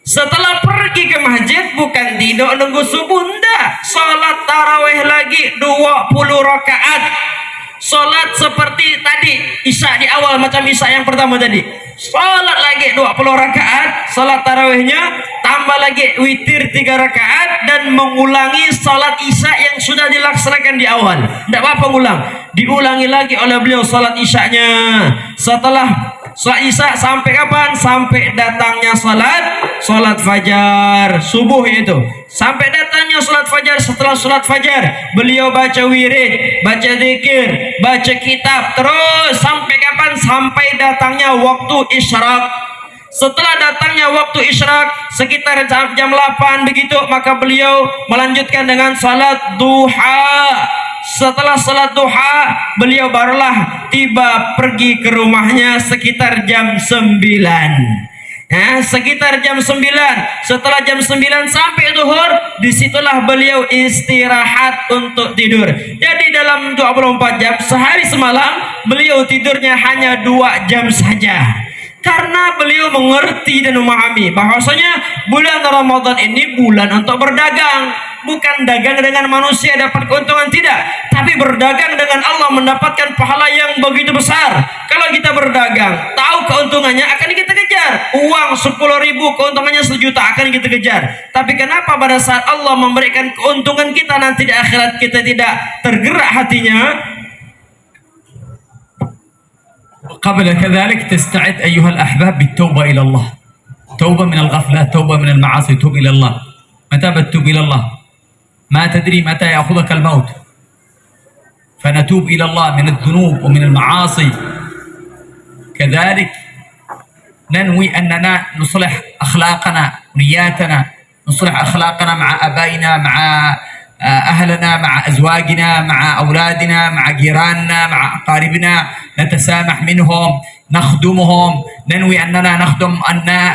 Setelah pergi ke masjid, bukan tidur nunggu subuh, enggak, sholat tarawih lagi 20 rakaat. Sholat seperti tadi isya di awal, macam isya yang pertama tadi. Sholat lagi 20 rakaat, sholat tarawihnya, tambah lagi witir 3 rakaat, dan mengulangi sholat isya yang sudah dilaksanakan di awal. Tidak apa-apa ulang, diulangi lagi oleh beliau sholat isyanya. Setelah sholat isya sampai kapan? Sampai datangnya sholat fajar, subuh itu. Sampai datangnya sholat fajar. Setelah sholat fajar beliau baca wirid, baca zikir, baca kitab, terus sampai kapan? Sampai datangnya waktu isyraq. Setelah datangnya waktu isyraq sekitar jam 8 begitu, maka beliau melanjutkan dengan salat duha. setelah salat duha beliau barulah tiba pergi ke rumahnya sekitar jam 9. Sekitar jam 9. Setelah jam 9 sampai zuhur, disitulah beliau istirahat untuk tidur. Jadi dalam 24 jam sehari semalam beliau tidurnya hanya 2 jam saja. Karena beliau mengerti dan memahami bahwasanya bulan Ramadan ini bulan untuk berdagang, bukan dagang dengan manusia dapat keuntungan, tidak, tapi berdagang dengan Allah mendapatkan pahala yang begitu besar. Kalau kita berdagang, tahu keuntungannya akan kita kejar. Uang 10.000 keuntungannya 1 juta akan kita kejar. Tapi kenapa pada saat Allah memberikan keuntungan kita nanti di akhirat kita tidak tergerak hatinya? قبل كذلك تستعد أيها الأحباب بالتوبة إلى الله، توبة من الغفلات، توبة من المعاصي، توب إلى الله. متى بتتوب إلى الله؟ ما تدري متى يأخذك الموت، فنتوب إلى الله من الذنوب ومن المعاصي. كذلك ننوي أننا نصلح أخلاقنا، نياتنا، نصلح أخلاقنا مع أبائنا، مع أهلنا، مع أزواجنا، مع أولادنا، مع جيراننا، مع أقاربنا، نتسامح منهم، نخدمهم. ننوي أننا نخدم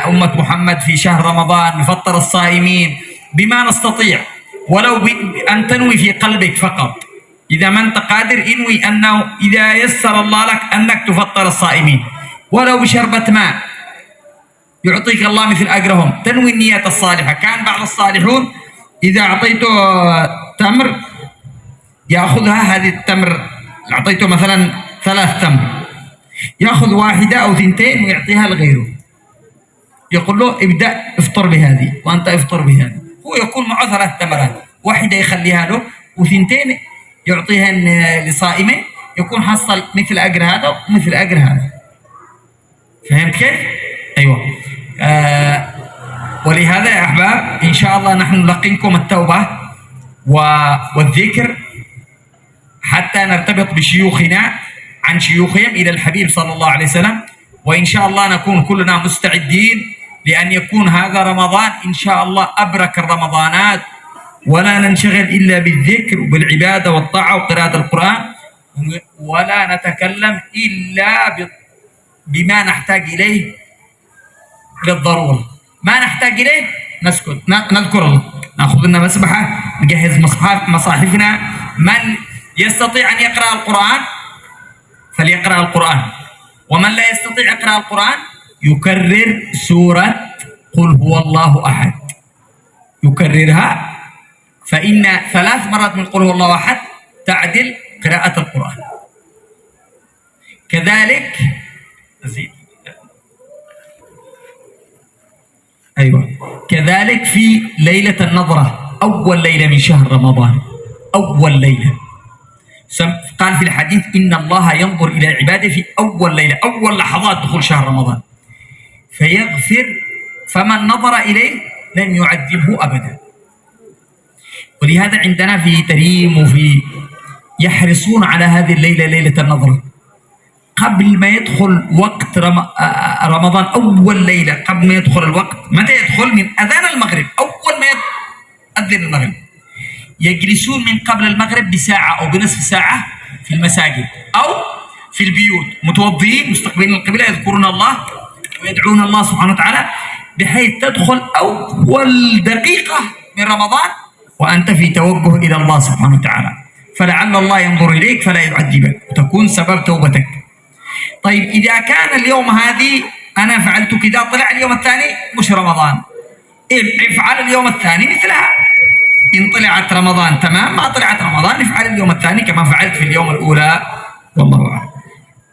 أمة محمد في شهر رمضان، نفطر الصائمين بما نستطيع، ولو أن تنوي في قلبك فقط. إذا ما أنت قادر انوي أنه إذا يسر الله لك أنك تفطر الصائمين ولو بشربة ماء يعطيك الله مثل أجرهم. تنوي النية الصالحة. كان بعض الصالحون إذا أعطيته تمر يأخذها، هذه التمر أعطيته مثلا 3 تمر، يأخذ 1 أو 2 ويعطيها لغيره، يقول له ابدأ افطر بهذه وأنت افطر بهذه. هو يكون معه 3 تمرات، 1 يخليها له و2 يعطيها لصائمه، يكون حصل مثل أجر هذا ومثل أجر هذا. فهمت كيف؟ أيوة. ولهذا يا أحباب إن شاء الله نحن نلقنكم التوبة والذكر حتى نرتبط بشيوخنا عن شيوخهم إلى الحبيب صلى الله عليه وسلم. وإن شاء الله نكون كلنا مستعدين لأن يكون هذا رمضان إن شاء الله أبرك الرمضانات، ولا ننشغل إلا بالذكر وبالعبادة والطاعة وقراءة القرآن، ولا نتكلم إلا بما نحتاج إليه للضرورة. ما نحتاج إليه نسكت، نذكر الله، نأخذ لنا مسبحة، نجهز مصاحفنا. من يستطيع أن يقرأ القرآن فليقرأ القرآن، ومن لا يستطيع يقرأ القرآن يكرر سورة قل هو الله أحد، يكررها، فإن 3 مرات من قل هو الله أحد تعدل قراءة القرآن. كذلك أزيد. أيوة. كذلك في ليلة النظرة، أول ليلة من شهر رمضان، أول ليلة قال في الحديث إن الله ينظر إلى عباده في أول ليلة، أول لحظات دخول شهر رمضان، فيغفر، فمن نظر إليه لن يعذبه أبدا. ولهذا عندنا في تريم وفي يحرصون على هذه الليلة، ليلة النظرة، قبل ما يدخل وقت رمضان. أول ليلة قبل ما يدخل الوقت، متى يدخل؟ من أذان المغرب، أول ما يأذن المغرب يجلسون من قبل المغرب بساعة أو بنصف ساعة في المساجد أو في البيوت متوضئين مستقبلين القبلة، يذكرون الله ويدعون الله سبحانه وتعالى، بحيث تدخل أول دقيقة من رمضان وأنت في توجه إلى الله سبحانه وتعالى، فلعل الله ينظر إليك فلا يعذبك وتكون سبب توبتك. طيب إذا كان اليوم هذه أنا فعلت كذا، طلع اليوم الثاني مش رمضان، افعل اليوم الثاني مثلها. إن طلعت رمضان تمام، ما طلعت رمضان افعل اليوم الثاني كما فعلت في اليوم الأولى، والله أعلم.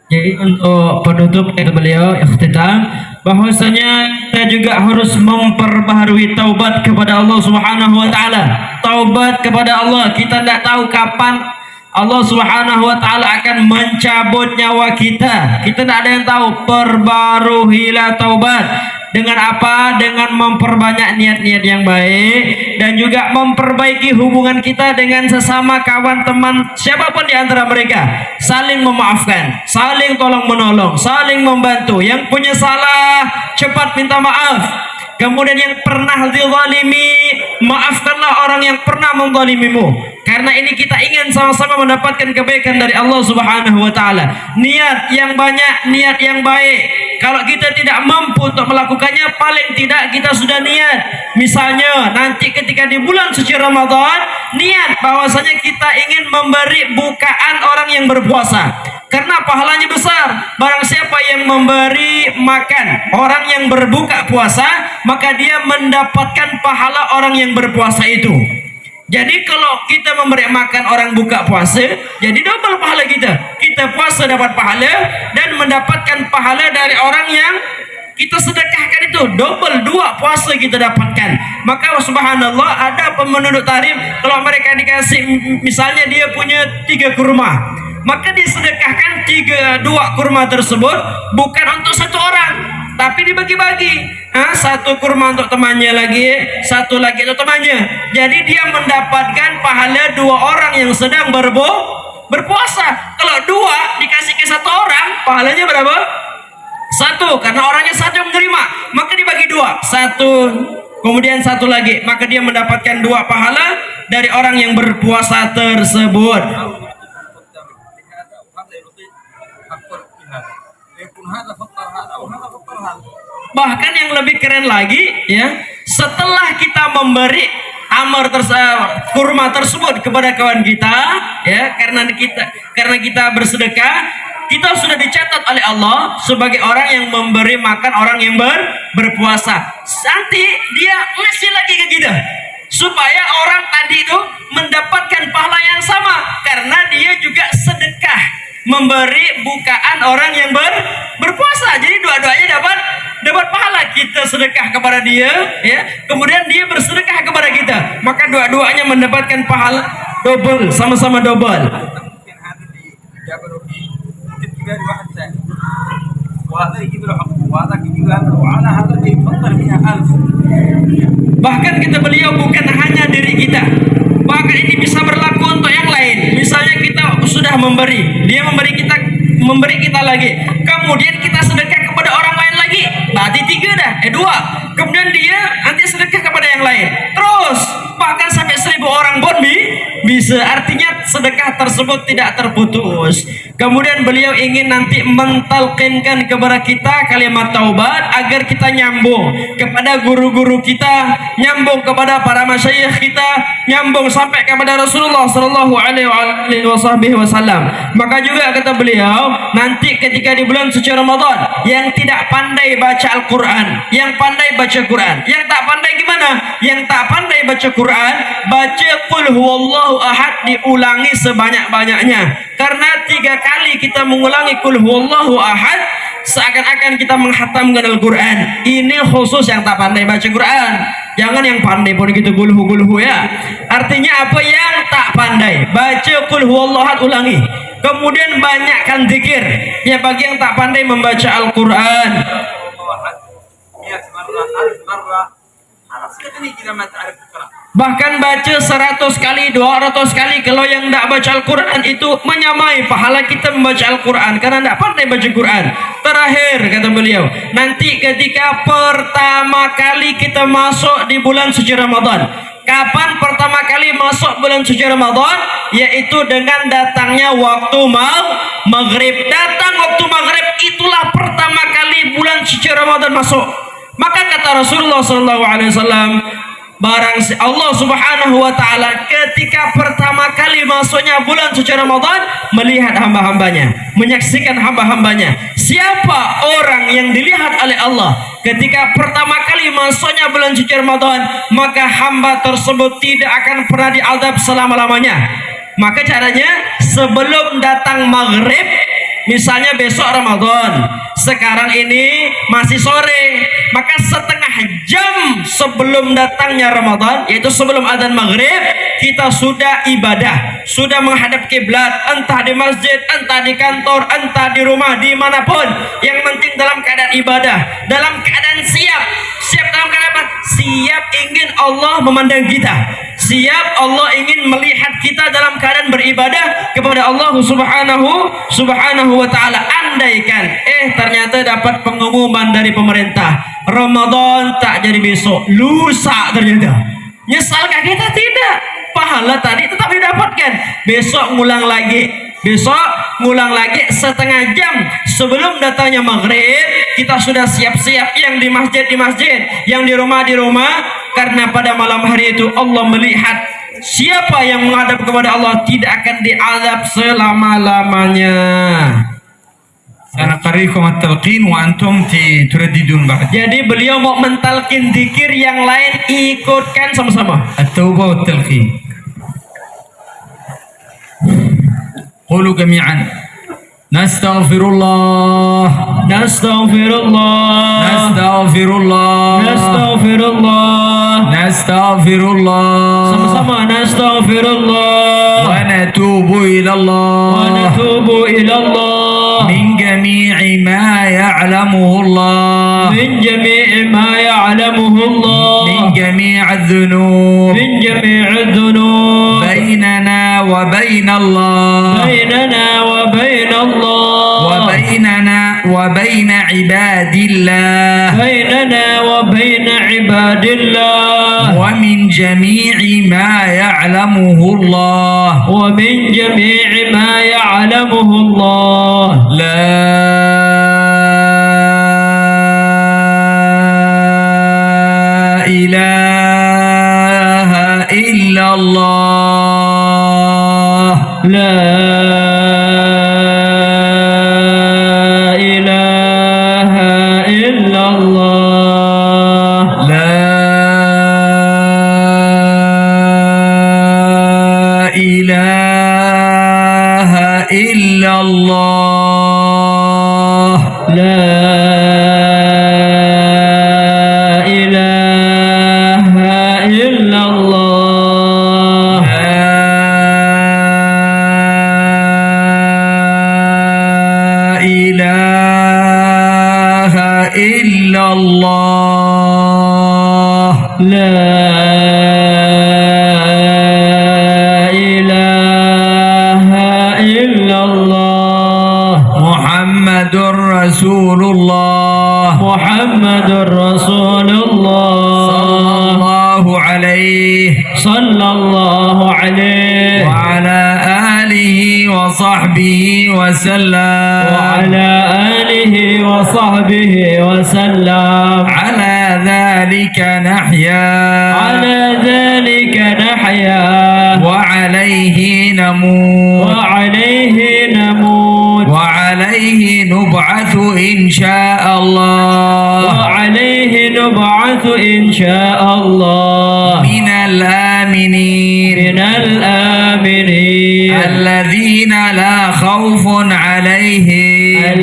Jadi untuk penutup kata beliau ikhtitam, bahwasanya kita juga harus memperbaharui taubat kepada Allah Subhanahu wa taala. Taubat kepada Allah, kita tidak tahu kapan Allah Subhanahu wa taala akan mencabut nyawa kita. Kita tidak ada yang tahu. Perbaruhilah taubat. Dengan apa? Dengan memperbanyak niat-niat yang baik dan juga memperbaiki hubungan kita dengan sesama kawan teman siapapun di antara mereka. Saling memaafkan, saling tolong menolong, saling membantu. Yang punya salah cepat minta maaf. Kemudian yang pernah dizalimi, maafkanlah orang yang pernah menzalimimu. Karena ini kita ingin sama-sama mendapatkan kebaikan dari Allah Subhanahu wa taala. Niat yang banyak, niat yang baik. Kalau kita tidak mampu untuk melakukannya, paling tidak kita sudah niat. Misalnya nanti ketika di bulan suci Ramadan, niat bahwasanya kita ingin memberi bukaan orang yang berpuasa. Karena pahalanya besar. Barang siapa yang memberi makan orang yang berbuka puasa, maka dia mendapatkan pahala orang yang berpuasa itu. Jadi kalau kita memberi makan orang buka puasa, jadi double pahala kita. Kita puasa dapat pahala dan mendapatkan pahala dari orang yang kita sedekahkan itu. Double, dua puasa kita dapatkan. Maka subhanallah, ada pemenuduk tarif, kalau mereka dikasih, misalnya dia punya 3 kurma, maka disedekahkan 2 kurma tersebut bukan untuk 1 orang, tapi dibagi-bagi. Satu kurma untuk temannya lagi, satu lagi untuk temannya. Jadi dia mendapatkan pahala 2 orang yang sedang berpuasa. Kalau 2 dikasih ke 1 orang, pahalanya berapa? 1, karena orangnya 1 yang menerima, maka dibagi 2. 1, kemudian 1 lagi, maka dia mendapatkan 2 pahala dari orang yang berpuasa tersebut. Bahkan yang lebih keren lagi, ya, setelah kita memberi kurma tersebut kepada kawan kita, ya, karena kita bersedekah, kita sudah dicatat oleh Allah sebagai orang yang memberi makan orang yang berpuasa. Nanti dia ngasih lagi ke kita, supaya orang tadi itu mendapatkan pahala yang sama, karena dia juga sedekah memberi bukaan orang yang berpuasa. Jadi dua-duanya dapat pahala. Kita sedekah kepada dia, ya, kemudian dia bersedekah kepada kita, maka dua-duanya mendapatkan pahala double, sama-sama double. Bahkan kita beliau bukan hanya diri kita, bahkan ini bisa berlaku untuk yang lain. Misalnya kita sudah memberi, dia memberi kita lagi, kemudian kita sedekah kepada orang lain lagi, berarti 3 dah, 2. Kemudian dia nanti sedekah kepada yang lain, terus bahkan sampai 1000 orang pun bisa. Artinya sedekah tersebut tidak terputus. Kemudian beliau ingin nanti mentalkinkan kepada kita kalimat taubat, agar kita nyambung kepada guru-guru kita, nyambung kepada para masyayikh kita, nyambung sampai kepada Rasulullah sallallahu alaihi wasallam. Maka juga kata beliau, nanti ketika di bulan suci Ramadan, yang tidak pandai baca Al-Quran, yang pandai baca Quran, yang tak pandai gimana? Yang tak pandai baca Quran, baca Qul huwallahu ahad diulangi sebanyak-banyaknya. Karena 3 kali kita mengulangi Qul huwallahu ahad, seakan-akan kita menghatamkan Al-Quran. Ini khusus yang tak pandai baca Quran. Jangan yang pandai pun gitu gulhu-gulhu, ya. Artinya apa? Yang tak pandai baca Qul huwallahu ahad ulangi. Kemudian banyakkan zikir. Ya, bagi yang tak pandai membaca Al-Quran, bahkan baca 100 kali, 200 kali. Kalau yang tidak baca Al-Quran itu menyamai pahala kita membaca Al-Quran, karena tidak pandai baca Quran. Terakhir kata beliau, nanti ketika pertama kali kita masuk di bulan suci Ramadan. Kapan pertama kali masuk bulan suci Ramadan? Yaitu dengan datangnya waktu maghrib. Datang waktu maghrib, itulah pertama kali bulan suci Ramadan masuk. Maka kata Rasulullah SAW, barang Allah Subhanahu wa taala ketika pertama kali masuknya bulan suci Ramadan, melihat hamba-hambanya, menyaksikan hamba-hambanya. Siapa orang yang dilihat oleh Allah ketika pertama kali masuknya bulan suci Ramadan, maka hamba tersebut tidak akan pernah diazab selama-lamanya. Maka caranya, sebelum datang maghrib, misalnya besok Ramadan, sekarang ini masih sore, maka setengah jam sebelum datangnya Ramadan, yaitu sebelum adzan maghrib, kita sudah ibadah, sudah menghadap kiblat, entah di masjid, entah di kantor, entah di rumah, dimanapun. Yang penting dalam keadaan ibadah, dalam keadaan siap dalam keadaan apa? Siap ingin Allah memandang kita, siap Allah ingin melihat kita dalam keadaan beribadah kepada Allah subhanahu wa ta'ala. Andaikan ternyata dapat pengumuman dari pemerintah Ramadan tak jadi besok, lusa ternyata, nyesalkah kita? Tidak, pahala tadi tetap didapatkan. Besok ngulang lagi, setengah jam sebelum datangnya maghrib kita sudah siap-siap, yang di masjid, yang di rumah, karena pada malam hari itu Allah melihat siapa yang menghadap kepada Allah tidak akan diazab selama-lamanya. Ana qariikum at-talqin wa antum turaddidun ba'd. Jadi beliau mau mentalkin zikir, yang lain ikutkan sama-sama. At-taubah wat-talqin. Qulu jami'an. Nastaghfirullah. Sama-sama nastaghfirullah. Wa natubu ila Allah. من جميع ما يعلمه الله من جميع الذنوب بيننا وبين الله وبين عباد الله ومن جميع ما يعلمه الله لا إله إلا الله لا إله إلا الله لا إله إلا الله لا إله إلا الله لا إله إلا الله لا إله إلا الله محمد رسول الله صلى الله عليه وعلى آله وصحبه وسلم على ذلك نحيا وعليه نموت وعليه نبعث إن شاء الله من الآمنين الذين لا خوف عليهم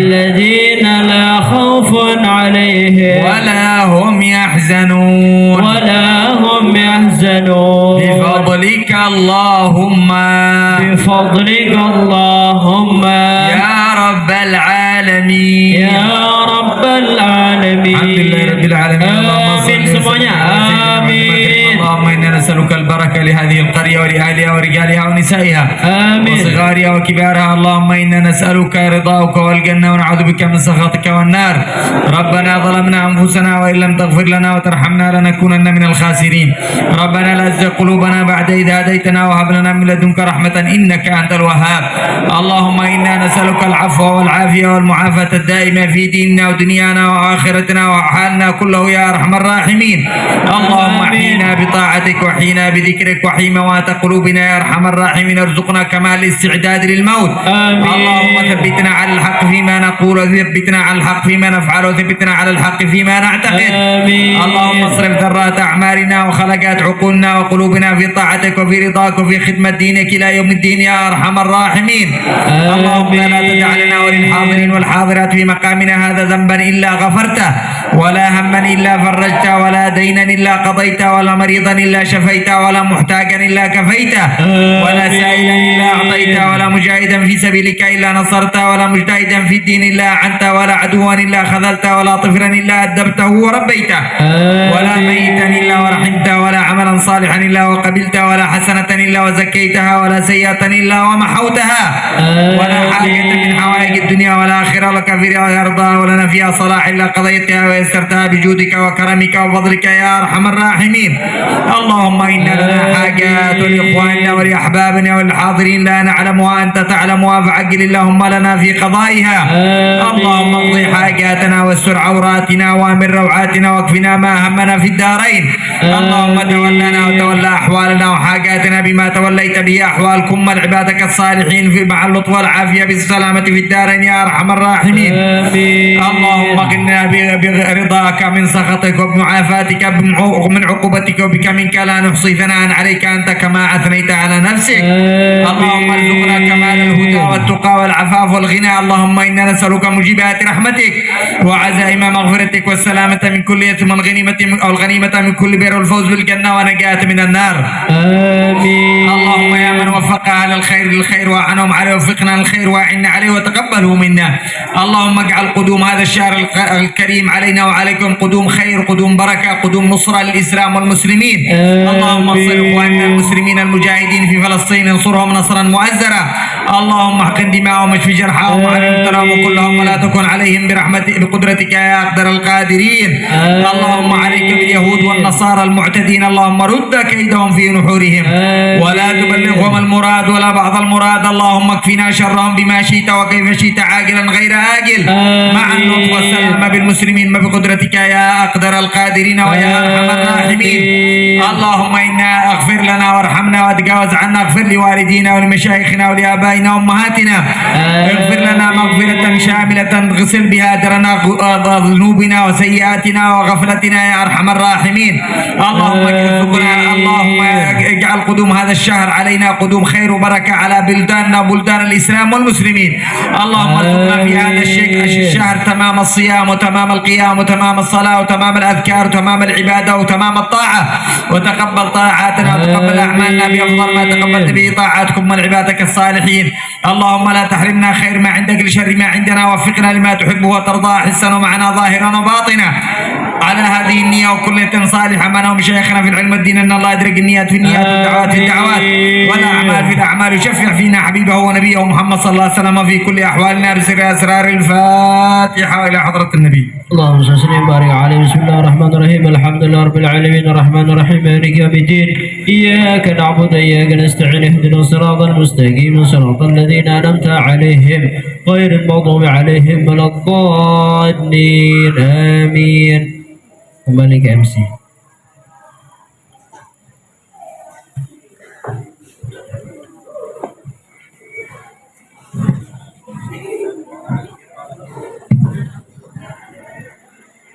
ولا هم يحزنون بفضلك اللهم يا رب العالمين الحمد لله رب العالمين. Amin semuanya. Amin. اللهم إنا نسألك البركة لهذه القرية ولأهلها ورجالها ونسائها وصغارها وكبارها. اللهم إنا نسألك رضاك والجنة ونعوذ بك من سخطك والنار. ربنا ظلمنا أنفسنا وإن لم تغفر لنا وترحمنا لنكونن من الخاسرين. ربنا لا تزغ قلوبنا بعد إذ هديتنا وهب لنا من لدنك رحمة إنك أنت الوهاب. اللهم إنا نسألك العفو والعافية والمعافاة الدائمة في ديننا ودنيانا وآخرتنا وحالنا كله يا أرحم الراحمين. اللهم احينا بطاعتك وحينا بذكرك وحي موات قلوبنا يا أرحم الراحمين. ارزقنا كمال الاستعداد للموت. اللهم ثبتنا على الحق فيما نقول وثبتنا على الحق فيما نفعل وثبتنا على الحق فيما نعتقد. اللهم اصرف ذرات أعمالنا وخلقات عقولنا وقلوبنا في طاعتك وفي رضاك وفي خدمة دينك إلى يوم الدين يا أرحم الراحمين. اللهم لا تجعلنا وللحاضرين والحاضرات في مقامنا هذا ذنبا إلا غفرته ولا هما إلا فرجته ولا دينا إلا قضيته ولا مريضا إلا شفيته ولا محتاجا إلا كفيته كفيته ولا سائلا إلا أعطيته ولا مجاهدا في سبيلك إلا نصرته ولا مجتهدا في الدين إلا أعنته ولا عدوا إلا خذلته ولا طفلا إلا أدبته وربيته ولا ميتا إلا ورحمته ولا عملا صالحا إلا وقبلته ولا حسنة إلا وزكيتها ولا سيئة إلا ومحوتها ولا حاجة من حوائج الدنيا والآخرة لك في رضاها ولنا فيها صلاح إلا قضيتها ويسرتها بجودك وكرمك وفضلك يا أرحم الراحمين. اللهم إنا لنا حاجات لإخواننا ولأحبابنا والحاضرين لا نعلمها أنت تعلمها فعجل اللهم لنا في قضائها. اللهم اقضي حاجاتنا واستر عوراتنا وامن روعاتنا واكفنا ما همنا في الدارين. اللهم تولنا وتولى أحوالنا وحاجاتنا بما توليت به أحوالكم عبادك الصالحين في مع اللطف والعافية بالسلامة في الدارين يا أرحم الراحمين. اللهم اغننا برضاك من سخطك وبمعافاتك من عقوبتك وبك منك لا نحصي ثناء عليك أنت كما أثنيت على نفسك. اللهم ارزقنا كمال الهدى والتقى والعفاف والغنى. اللهم إنا نسألك موجبات رحمتك وعزائم مغفرتك والسلامة من كل إثم والغنيمة من كل بر والفوز بالجنة ونجاة من النار. آمين. اللهم يا من وفق أهل الخير للخير وعنهم عليه وفقنا للخير وأعنا عليه وتقبله منا. اللهم اجعل قدوم هذا الشهر الكريم علينا وعليكم قدوم خير قدوم بركة قدوم نصرة للإسلام والمسلمين. اللهم انصر إخواننا المسلمين المجاهدين في فلسطين انصرهم نصرا مؤزرا. اللهم احقن دماءهم واشف جرحاهم وعلى ابتلاهم كلهم ولا تكن عليهم بقدرتك يا أقدر القادرين. اللهم عليك باليهود والنصارى المعتدين. اللهم رد كيدهم في نحورهم ولا تبلغهم المراد ولا بعض المراد. اللهم اكفنا شرهم بما شئت وكيف شئت عاجلا غير آجل مع اللطف والسلام بالمسلمين بقدرتك يا أقدر القادرين ويا أرحم الراحمين. اللهم إنا اغفر لنا وارحمنا وتجاوز عنا. اغفر لوالدينا ولمشايخنا ولآبائنا وأمهاتنا. اغفر لنا مغفرة شاملة تغسل بها درنا ذنوبنا وسيئاتنا وغفلتنا يا أرحم الراحمين. اللهم اجعل قدوم هذا الشهر علينا قدوم خير وبركة على بلداننا بلدان الإسلام والمسلمين. اللهم ارزقنا في هذا الشهر تمام الصيام وتمام القيام وتمام الصلاة وتمام الأذكار وتمام العبادة وتمام الطاعة وتقبل طاعاتنا وتقبل أعمالنا بأفضل ما تقبلت به طاعاتكم من عبادك الصالحين. اللهم لا تحرمنا خير ما عندك لشر ما عندنا ووفقنا لما تحبه وترضى حسا ومعنا ظاهرا وباطنا على هذه النية وكل نية صالحة معنا ومشايخنا في العلم والدين أن الله يدرك النيات في النيات والدعوات في الدعوات والأعمال في الأعمال يشفع فينا حبيبه ونبيه محمد صلى الله عليه وسلم في كل أحوالنا بسر أسرار الفاتحة إلى حضرة النبي. اللهم صل وسلم وبارك عليه. بسم الله الرحمن الرحيم. الحمد لله رب العالمين الرحمن الرحيم مالك يوم الدين. إياك نعبد وإياك نستعين اهدنا الصراط المستقيم صراط الذين أنعمت عليهم غير المغضوب عليهم ولا الضالين. آمين. Kembali ke MC.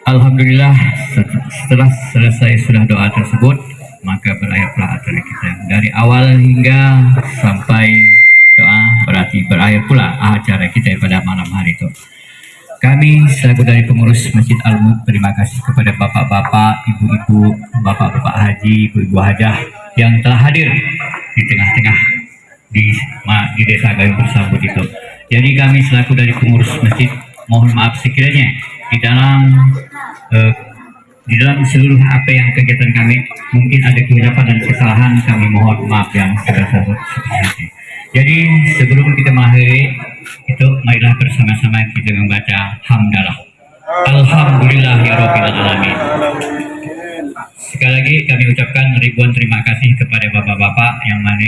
Alhamdulillah, setelah selesai sudah doa tersebut, maka berakhirlah acara kita. Dari awal hingga sampai doa berarti berakhir pula acara kita pada malam hari itu. Kami selaku dari pengurus Masjid Al-Mud terima kasih kepada bapak-bapak, ibu-ibu, bapak-bapak haji, ibu-ibu hajah yang telah hadir di tengah-tengah di desa Gayung Bersambut itu. Jadi kami selaku dari pengurus masjid mohon maaf sekiranya di dalam seluruh apa yang kegiatan kami mungkin ada kehilafan dan kesalahan, kami mohon maaf yang sebesar-besarnya. Jadi sebelum kita mengakhiri itu, marilah bersama-sama kita membaca hamdalah. Alhamdulillahirabbil alamin. Sekali lagi kami ucapkan ribuan terima kasih kepada bapak-bapak yang mana